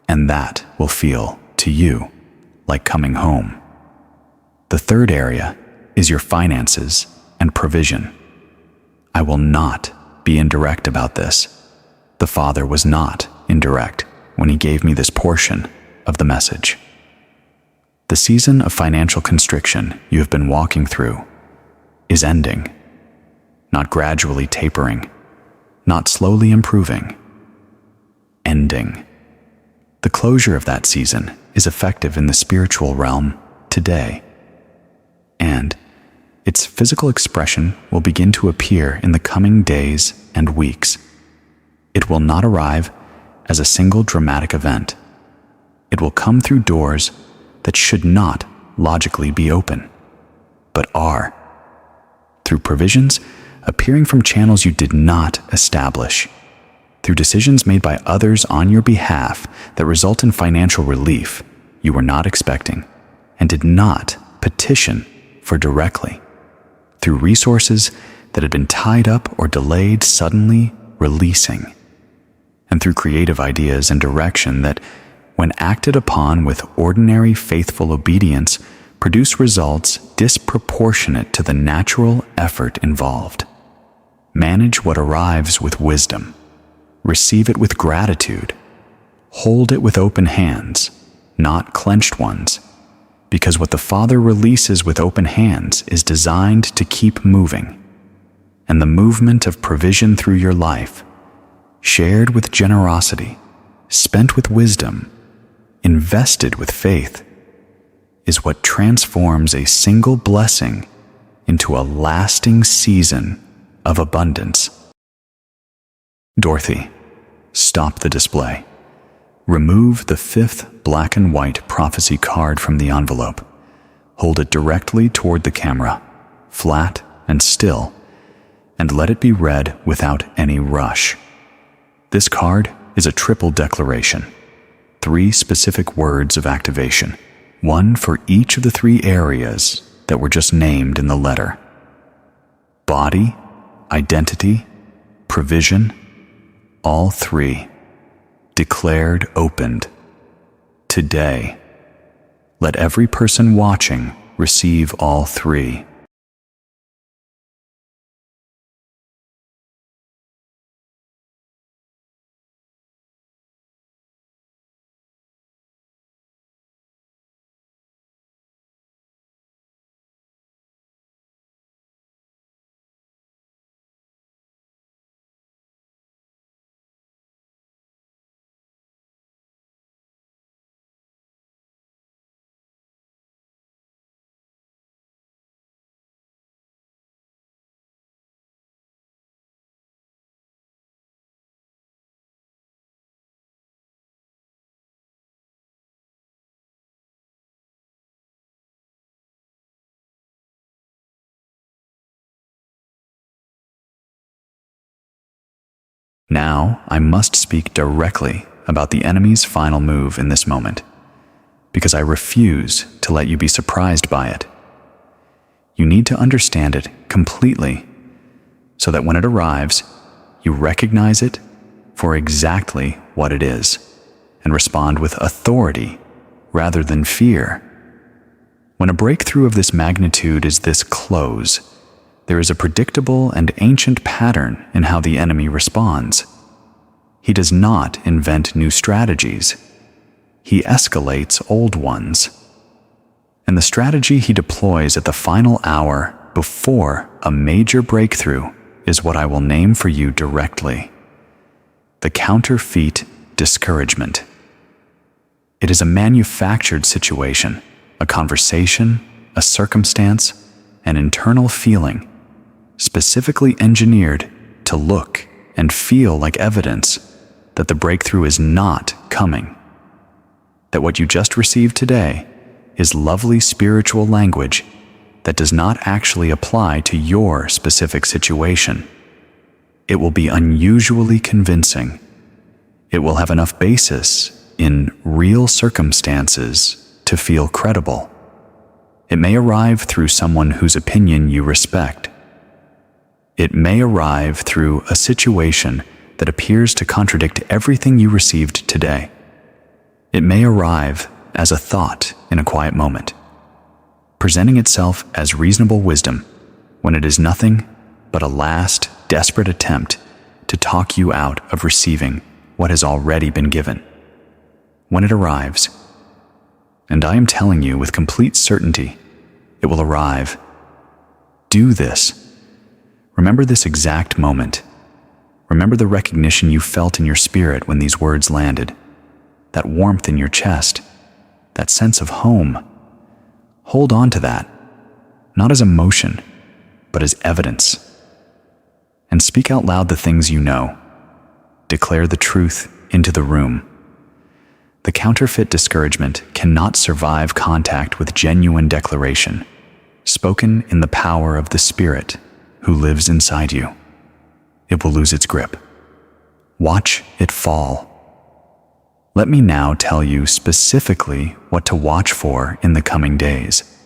and that will feel to you like coming home. The third area is your finances and provision. I will not be indirect about this. The Father was not indirect when He gave me this portion of the message. The season of financial constriction you have been walking through is ending, not gradually tapering, not slowly improving, ending. The closure of that season is effective in the spiritual realm today, and its physical expression will begin to appear in the coming days and weeks. It will not arrive as a single dramatic event. It will come through doors that should not logically be open, but are, through provisions appearing from channels you did not establish, through decisions made by others on your behalf that result in financial relief you were not expecting and did not petition for directly, through resources that had been tied up or delayed suddenly releasing, and through creative ideas and direction that, when acted upon with ordinary faithful obedience, produce results disproportionate to the natural effort involved. Manage what arrives with wisdom. Receive it with gratitude. Hold it with open hands, not clenched ones, because what the Father releases with open hands is designed to keep moving, and the movement of provision through your life, shared with generosity, spent with wisdom, invested with faith, is what transforms a single blessing into a lasting season of abundance. Dorothy, stop the display. Remove the fifth black and white prophecy card from the envelope. Hold it directly toward the camera, flat and still, and let it be read without any rush. This card is a triple declaration, 3 specific words of activation. one for each of the three areas that were just named in the letter. Body, identity, provision, all three, declared opened. Today, let every person watching receive all three. Now, I must speak directly about the enemy's final move in this moment, because I refuse to let you be surprised by it. You need to understand it completely, so that when it arrives, you recognize it for exactly what it is, and respond with authority rather than fear. When a breakthrough of this magnitude is this close, there is a predictable and ancient pattern in how the enemy responds. He does not invent new strategies. He escalates old ones. And the strategy he deploys at the final hour before a major breakthrough is what I will name for you directly: the counterfeit discouragement. It is a manufactured situation, a conversation, a circumstance, an internal feeling, specifically engineered to look and feel like evidence that the breakthrough is not coming. That what you just received today is lovely spiritual language that does not actually apply to your specific situation. It will be unusually convincing. It will have enough basis in real circumstances to feel credible. It may arrive through someone whose opinion you respect. It may arrive through a situation that appears to contradict everything you received today. It may arrive as a thought in a quiet moment, presenting itself as reasonable wisdom when it is nothing but a last desperate attempt to talk you out of receiving what has already been given. When it arrives, and I am telling you with complete certainty, it will arrive. Do this. Remember this exact moment. Remember the recognition you felt in your spirit when these words landed, that warmth in your chest, that sense of home. Hold on to that, not as emotion, but as evidence. And speak out loud the things you know. Declare the truth into the room. The counterfeit discouragement cannot survive contact with genuine declaration, spoken in the power of the Spirit who lives inside you. It will lose its grip. Watch it fall. Let me now tell you specifically what to watch for in the coming days.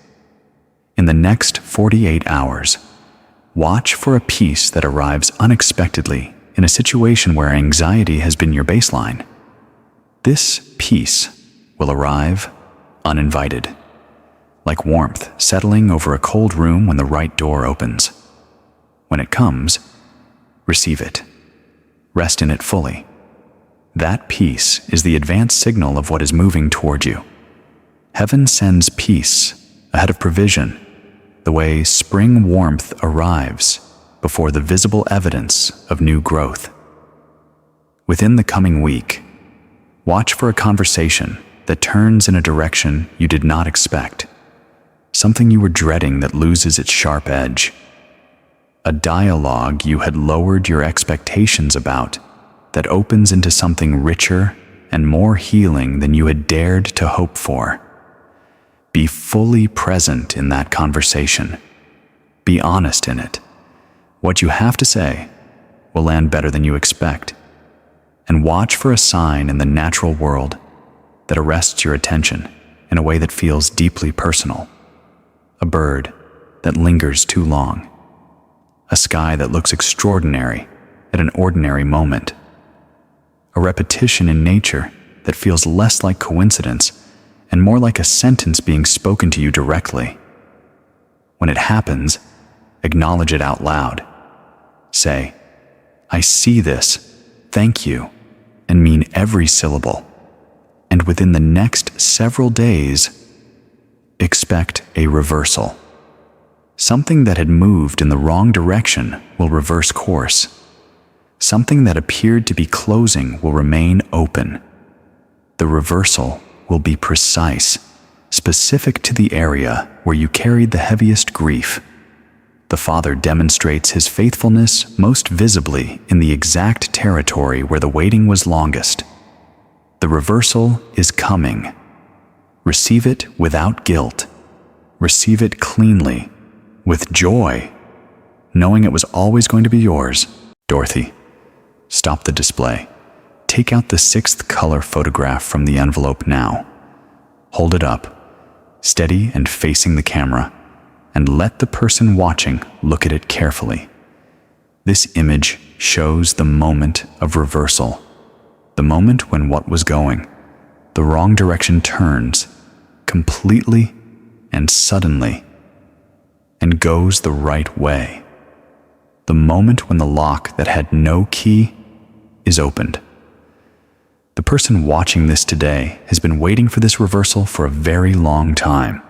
In the next 48 hours, watch for a peace that arrives unexpectedly in a situation where anxiety has been your baseline. This peace will arrive uninvited, like warmth settling over a cold room when the right door opens. When it comes, receive it. Rest in it fully. That peace is the advance signal of what is moving toward you. Heaven sends peace ahead of provision, the way spring warmth arrives before the visible evidence of new growth. Within the coming week, watch for a conversation that turns in a direction you did not expect, something you were dreading that loses its sharp edge. A dialogue you had lowered your expectations about that opens into something richer and more healing than you had dared to hope for. Be fully present in that conversation. Be honest in it. What you have to say will land better than you expect. And watch for a sign in the natural world that arrests your attention, in a way that feels deeply personal. A bird that lingers too long. A sky that looks extraordinary at an ordinary moment. A repetition in nature that feels less like coincidence and more like a sentence being spoken to you directly. When it happens, acknowledge it out loud. Say, "I see this, thank you," and mean every syllable. And within the next several days, expect a reversal. Something that had moved in the wrong direction will reverse course. Something that appeared to be closing will remain open. The reversal will be precise, specific to the area where you carried the heaviest grief. The Father demonstrates his faithfulness most visibly in the exact territory where the waiting was longest. The reversal is coming. Receive it without guilt. Receive it cleanly, with joy, knowing it was always going to be yours. Dorothy, stop the display. Take out the 6th color photograph from the envelope now. Hold it up, steady and facing the camera, and let the person watching look at it carefully. This image shows the moment of reversal, the moment when what was going, the wrong direction turns, completely and suddenly, and goes the right way. The moment when the lock that had no key is opened. The person watching this today has been waiting for this reversal for a very long time.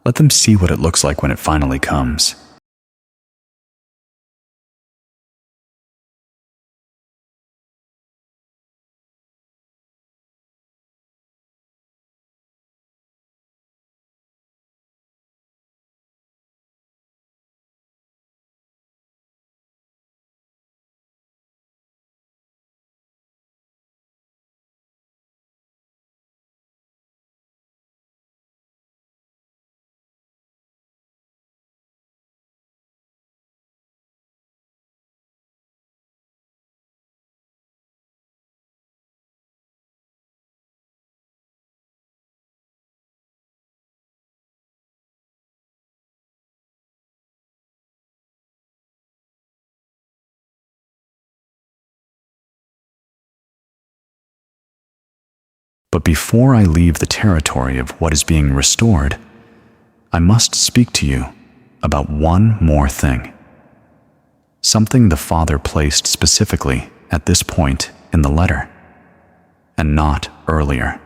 Let them see what it looks like when it finally comes. But before I leave the territory of what is being restored, I must speak to you about one more thing. Something the Father placed specifically at this point in the letter, and not earlier.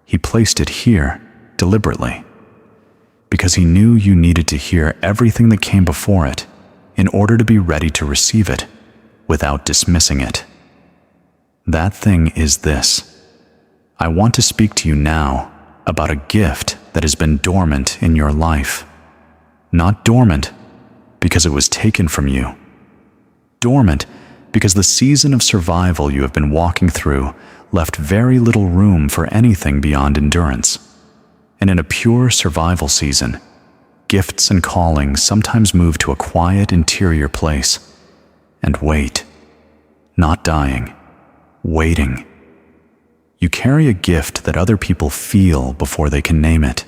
He placed it here deliberately, because he knew you needed to hear everything that came before it in order to be ready to receive it without dismissing it. That thing is this. I want to speak to you now about a gift that has been dormant in your life. Not dormant because it was taken from you. Dormant because the season of survival you have been walking through left very little room for anything beyond endurance. And in a pure survival season, gifts and callings sometimes move to a quiet interior place and wait, not dying, waiting. You carry a gift that other people feel before they can name it.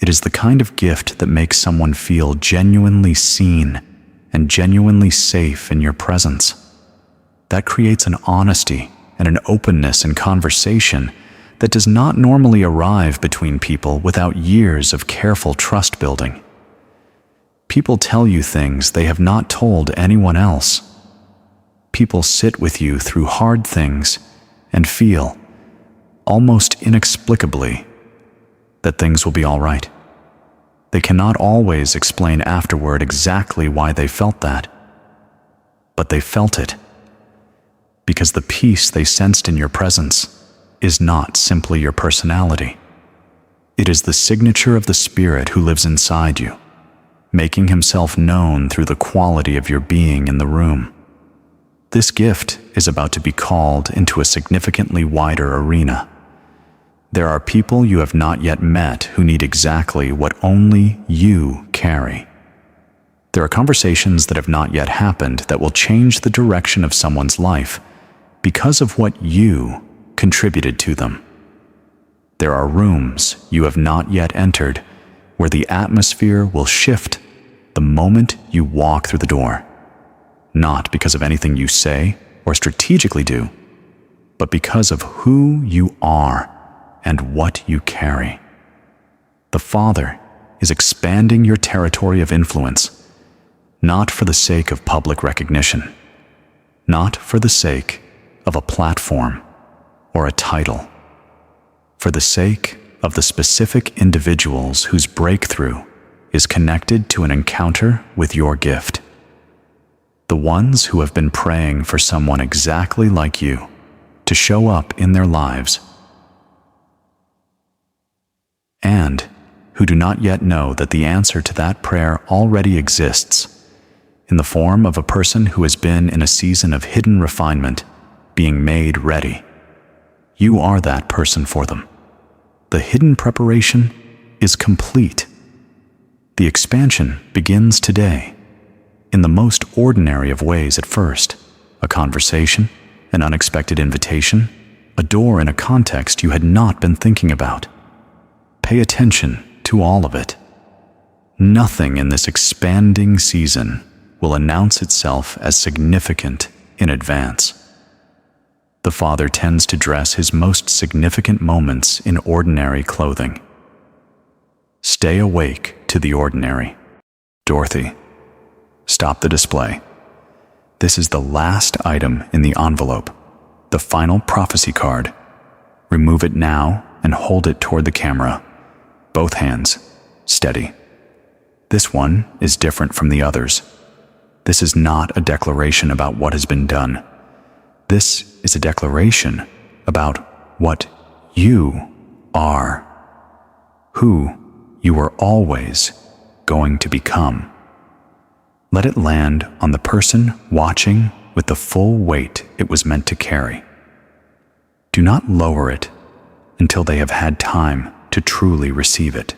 It is the kind of gift that makes someone feel genuinely seen and genuinely safe in your presence. That creates an honesty and an openness in conversation that does not normally arrive between people without years of careful trust building. People tell you things they have not told anyone else. People sit with you through hard things and feel, almost inexplicably, that things will be all right. They cannot always explain afterward exactly why they felt that, but they felt it, because the peace they sensed in your presence is not simply your personality. It is the signature of the Spirit who lives inside you, making himself known through the quality of your being in the room. This gift is about to be called into a significantly wider arena. There are people you have not yet met who need exactly what only you carry. There are conversations that have not yet happened that will change the direction of someone's life because of what you contributed to them. There are rooms you have not yet entered where the atmosphere will shift the moment you walk through the door, not because of anything you say or strategically do, but because of who you are and what you carry. The Father is expanding your territory of influence, not for the sake of public recognition, not for the sake of a platform or a title, for the sake of the specific individuals whose breakthrough is connected to an encounter with your gift. The ones who have been praying for someone exactly like you to show up in their lives, and who do not yet know that the answer to that prayer already exists in the form of a person who has been in a season of hidden refinement, being made ready. You are that person for them. The hidden preparation is complete. The expansion begins today, in the most ordinary of ways at first: a conversation, an unexpected invitation, a door in a context you had not been thinking about. Pay attention to all of it. Nothing in this expanding season will announce itself as significant in advance. The Father tends to dress his most significant moments in ordinary clothing. Stay awake to the ordinary. Dorothy, stop the display. This is the last item in the envelope, the final prophecy card. Remove it now and hold it toward the camera. Both hands, steady. This one is different from the others. This is not a declaration about what has been done. This is a declaration about what you are, who you are always going to become. Let it land on the person watching with the full weight it was meant to carry. Do not lower it until they have had time to truly receive it.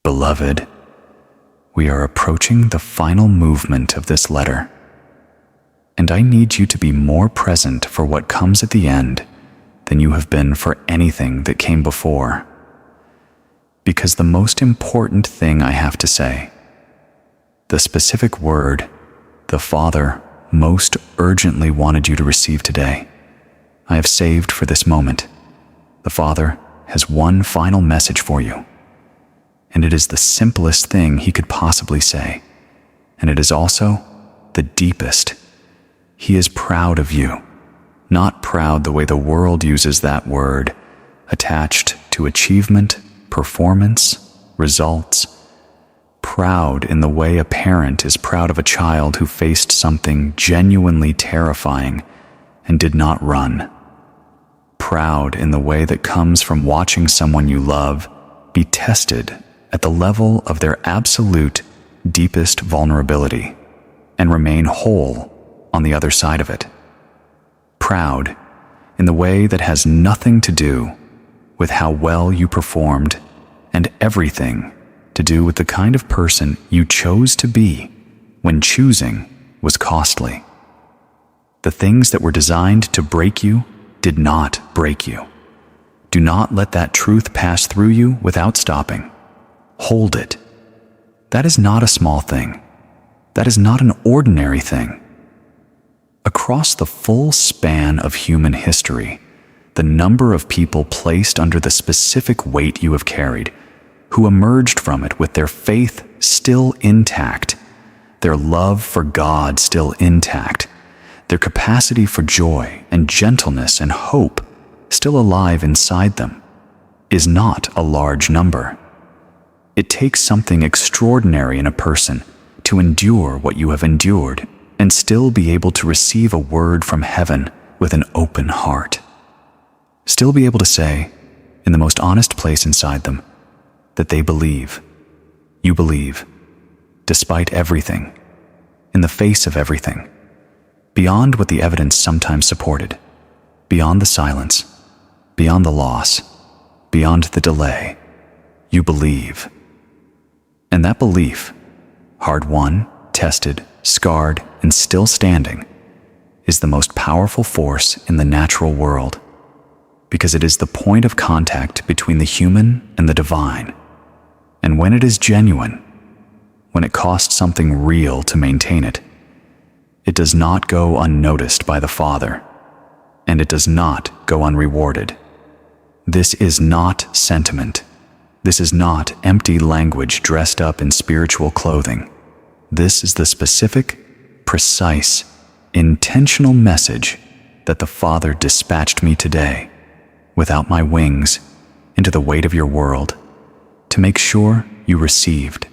Beloved, we are approaching the final movement of this letter, and I need you to be more present for what comes at the end than you have been for anything that came before. Because the most important thing I have to say, the specific word the Father most urgently wanted you to receive today, I have saved for this moment. The Father has one final message for you. And it is the simplest thing he could possibly say. And it is also the deepest. He is proud of you, not proud the way the world uses that word, attached to achievement, performance, results. Proud in the way a parent is proud of a child who faced something genuinely terrifying and did not run. Proud in the way that comes from watching someone you love be tested at the level of their absolute, deepest vulnerability, and remain whole on the other side of it. Proud in the way that has nothing to do with how well you performed, and everything to do with the kind of person you chose to be when choosing was costly. The things that were designed to break you did not break you. Do not let that truth pass through you without stopping. Hold it. That is not a small thing. That is not an ordinary thing. Across the full span of human history, the number of people placed under the specific weight you have carried, who emerged from it with their faith still intact, their love for God still intact, their capacity for joy and gentleness and hope still alive inside them, is not a large number. It takes something extraordinary in a person to endure what you have endured and still be able to receive a word from heaven with an open heart. Still be able to say, in the most honest place inside them, that they believe. You believe, despite everything, in the face of everything, beyond what the evidence sometimes supported, beyond the silence, beyond the loss, beyond the delay. You believe. And that belief, hard-won, tested, scarred, and still standing, is the most powerful force in the natural world, because it is the point of contact between the human and the divine. And when it is genuine, when it costs something real to maintain it, it does not go unnoticed by the Father, and it does not go unrewarded. This is not sentiment. This is not empty language dressed up in spiritual clothing. This is the specific, precise, intentional message that the Father dispatched me today, without my wings, into the weight of your world, to make sure you received.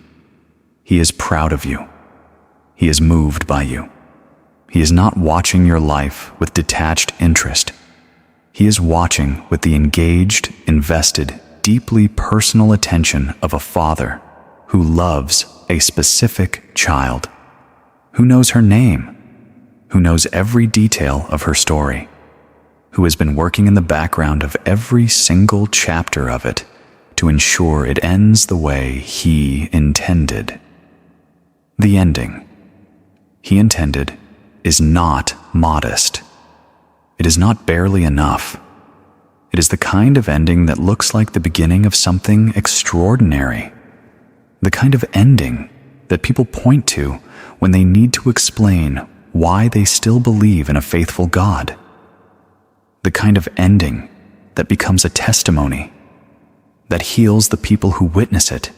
He is proud of you. He is moved by you. He is not watching your life with detached interest. He is watching with the engaged, invested, deeply personal attention of a father who loves a specific child, who knows her name, who knows every detail of her story, who has been working in the background of every single chapter of it to ensure it ends the way he intended. The ending he intended is not modest. It is not barely enough. It is the kind of ending that looks like the beginning of something extraordinary. The kind of ending that people point to when they need to explain why they still believe in a faithful God. The kind of ending that becomes a testimony, that heals the people who witness it,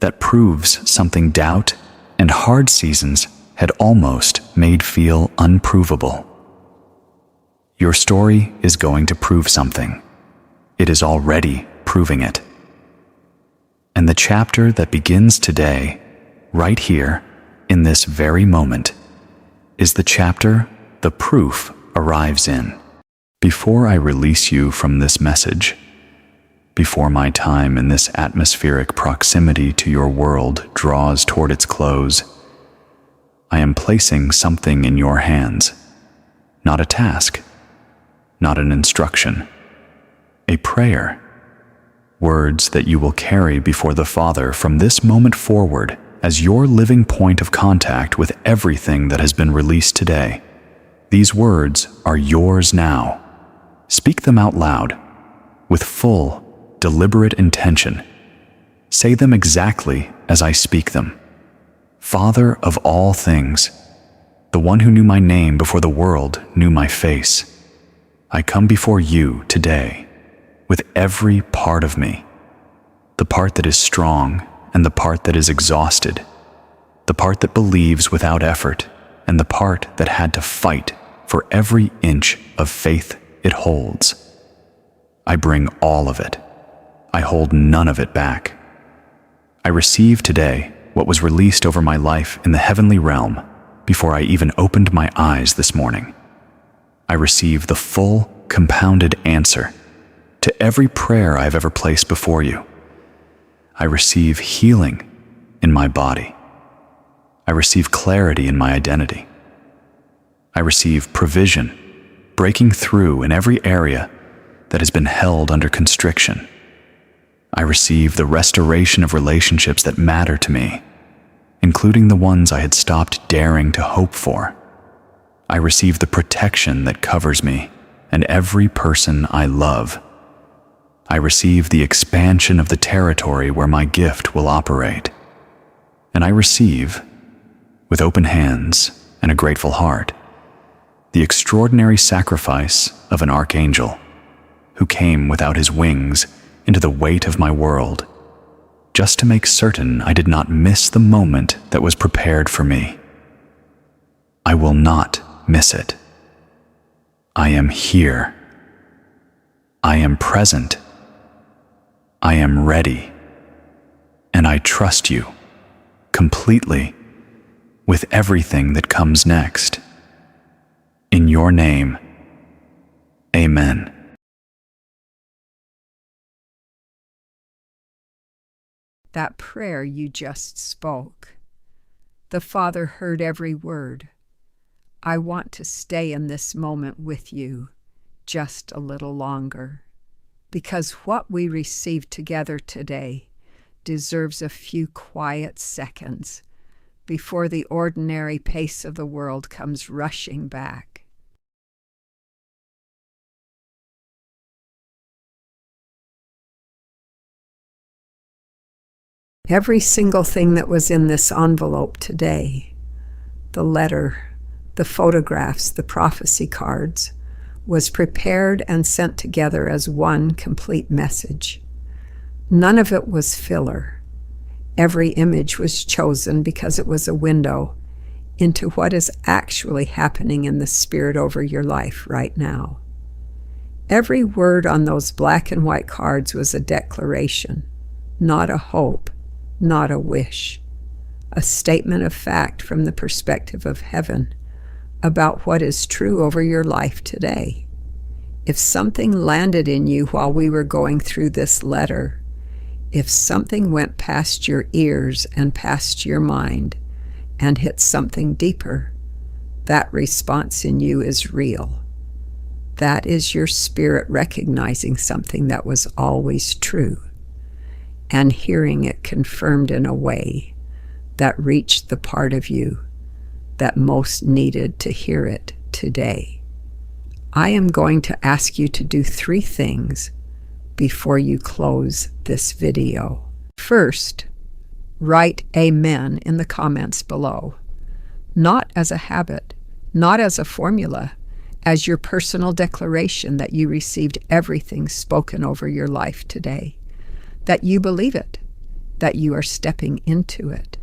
that proves something doubt and hard seasons had almost made feel unprovable. Your story is going to prove something. It is already proving it. And the chapter that begins today, right here, in this very moment, is the chapter the proof arrives in. Before I release you from this message, before my time in this atmospheric proximity to your world draws toward its close, I am placing something in your hands, not a task, not an instruction, a prayer, words that you will carry before the Father from this moment forward as your living point of contact with everything that has been released today. These words are yours now. Speak them out loud, with full, deliberate intention. Say them exactly as I speak them. Father of all things, the one who knew my name before the world knew my face, I come before you today with every part of me, the part that is strong and the part that is exhausted, the part that believes without effort and the part that had to fight for every inch of faith it holds. I bring all of it. I hold none of it back. I receive today what was released over my life in the heavenly realm before I even opened my eyes this morning. I receive the full, compounded answer to every prayer I have ever placed before you. I receive healing in my body. I receive clarity in my identity. I receive provision, breaking through in every area that has been held under constriction. I receive the restoration of relationships that matter to me, including the ones I had stopped daring to hope for. I receive the protection that covers me and every person I love. I receive the expansion of the territory where my gift will operate. And I receive, with open hands and a grateful heart, the extraordinary sacrifice of an archangel who came without his wings into the weight of my world, just to make certain I did not miss the moment that was prepared for me. I will not miss it. I am here. I am present. I am ready. And I trust you completely with everything that comes next. In your name, amen. That prayer you just spoke, the Father heard every word. I want to stay in this moment with you just a little longer, because what we received together today deserves a few quiet seconds before the ordinary pace of the world comes rushing back. Every single thing that was in this envelope today, the letter, the photographs, the prophecy cards, was prepared and sent together as one complete message. None of it was filler. Every image was chosen because it was a window into what is actually happening in the spirit over your life right now. Every word on those black and white cards was a declaration, not a hope, not a wish, a statement of fact from the perspective of heaven about what is true over your life today. If something landed in you while we were going through this letter, if something went past your ears and past your mind and hit something deeper, that response in you is real. That is your spirit recognizing something that was always true and hearing it confirmed in a way that reached the part of you that most needed to hear it today. I am going to ask you to do 3 things before you close this video. First, write Amen in the comments below, not as a habit, not as a formula, as your personal declaration that you received everything spoken over your life today, that you believe it, that you are stepping into it.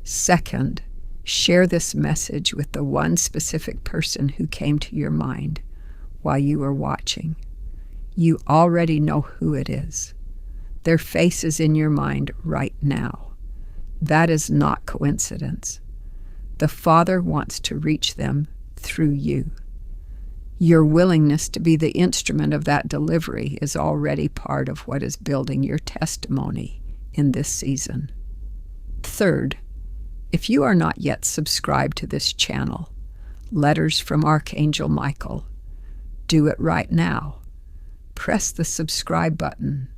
Second, share this message with the one specific person who came to your mind while you were watching. You already know who it is. Their face is in your mind right now. That is not coincidence. The Father wants to reach them through you. Your willingness to be the instrument of that delivery is already part of what is building your testimony in this season. Third, if you are not yet subscribed to this channel, Letters from Archangel Michael, do it right now. Press the subscribe button.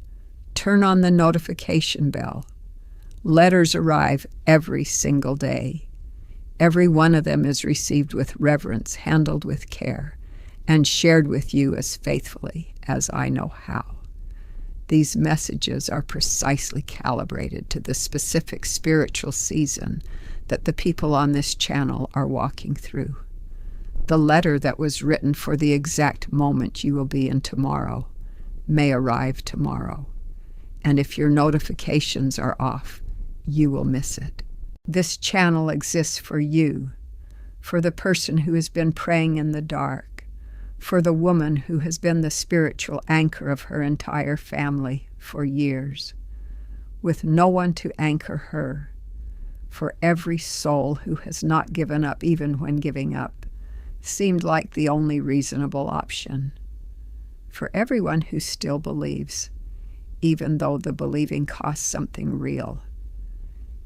Turn on the notification bell. Letters arrive every single day. Every one of them is received with reverence, handled with care, and shared with you as faithfully as I know how. These messages are precisely calibrated to the specific spiritual season that the people on this channel are walking through. The letter that was written for the exact moment you will be in tomorrow may arrive tomorrow. And if your notifications are off, you will miss it. This channel exists for you, for the person who has been praying in the dark, for the woman who has been the spiritual anchor of her entire family for years, with no one to anchor her, for every soul who has not given up even when giving up seemed like the only reasonable option, for everyone who still believes, even though the believing costs something real.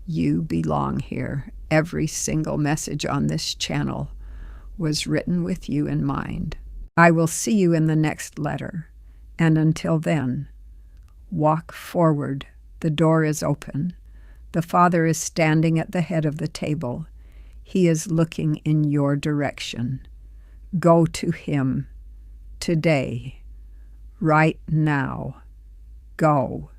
You belong here. Every single message on this channel was written with you in mind. I will see you in the next letter, and until then, walk forward. The door is open. The Father is standing at the head of the table. He is looking in your direction. Go to Him today, right now. Go.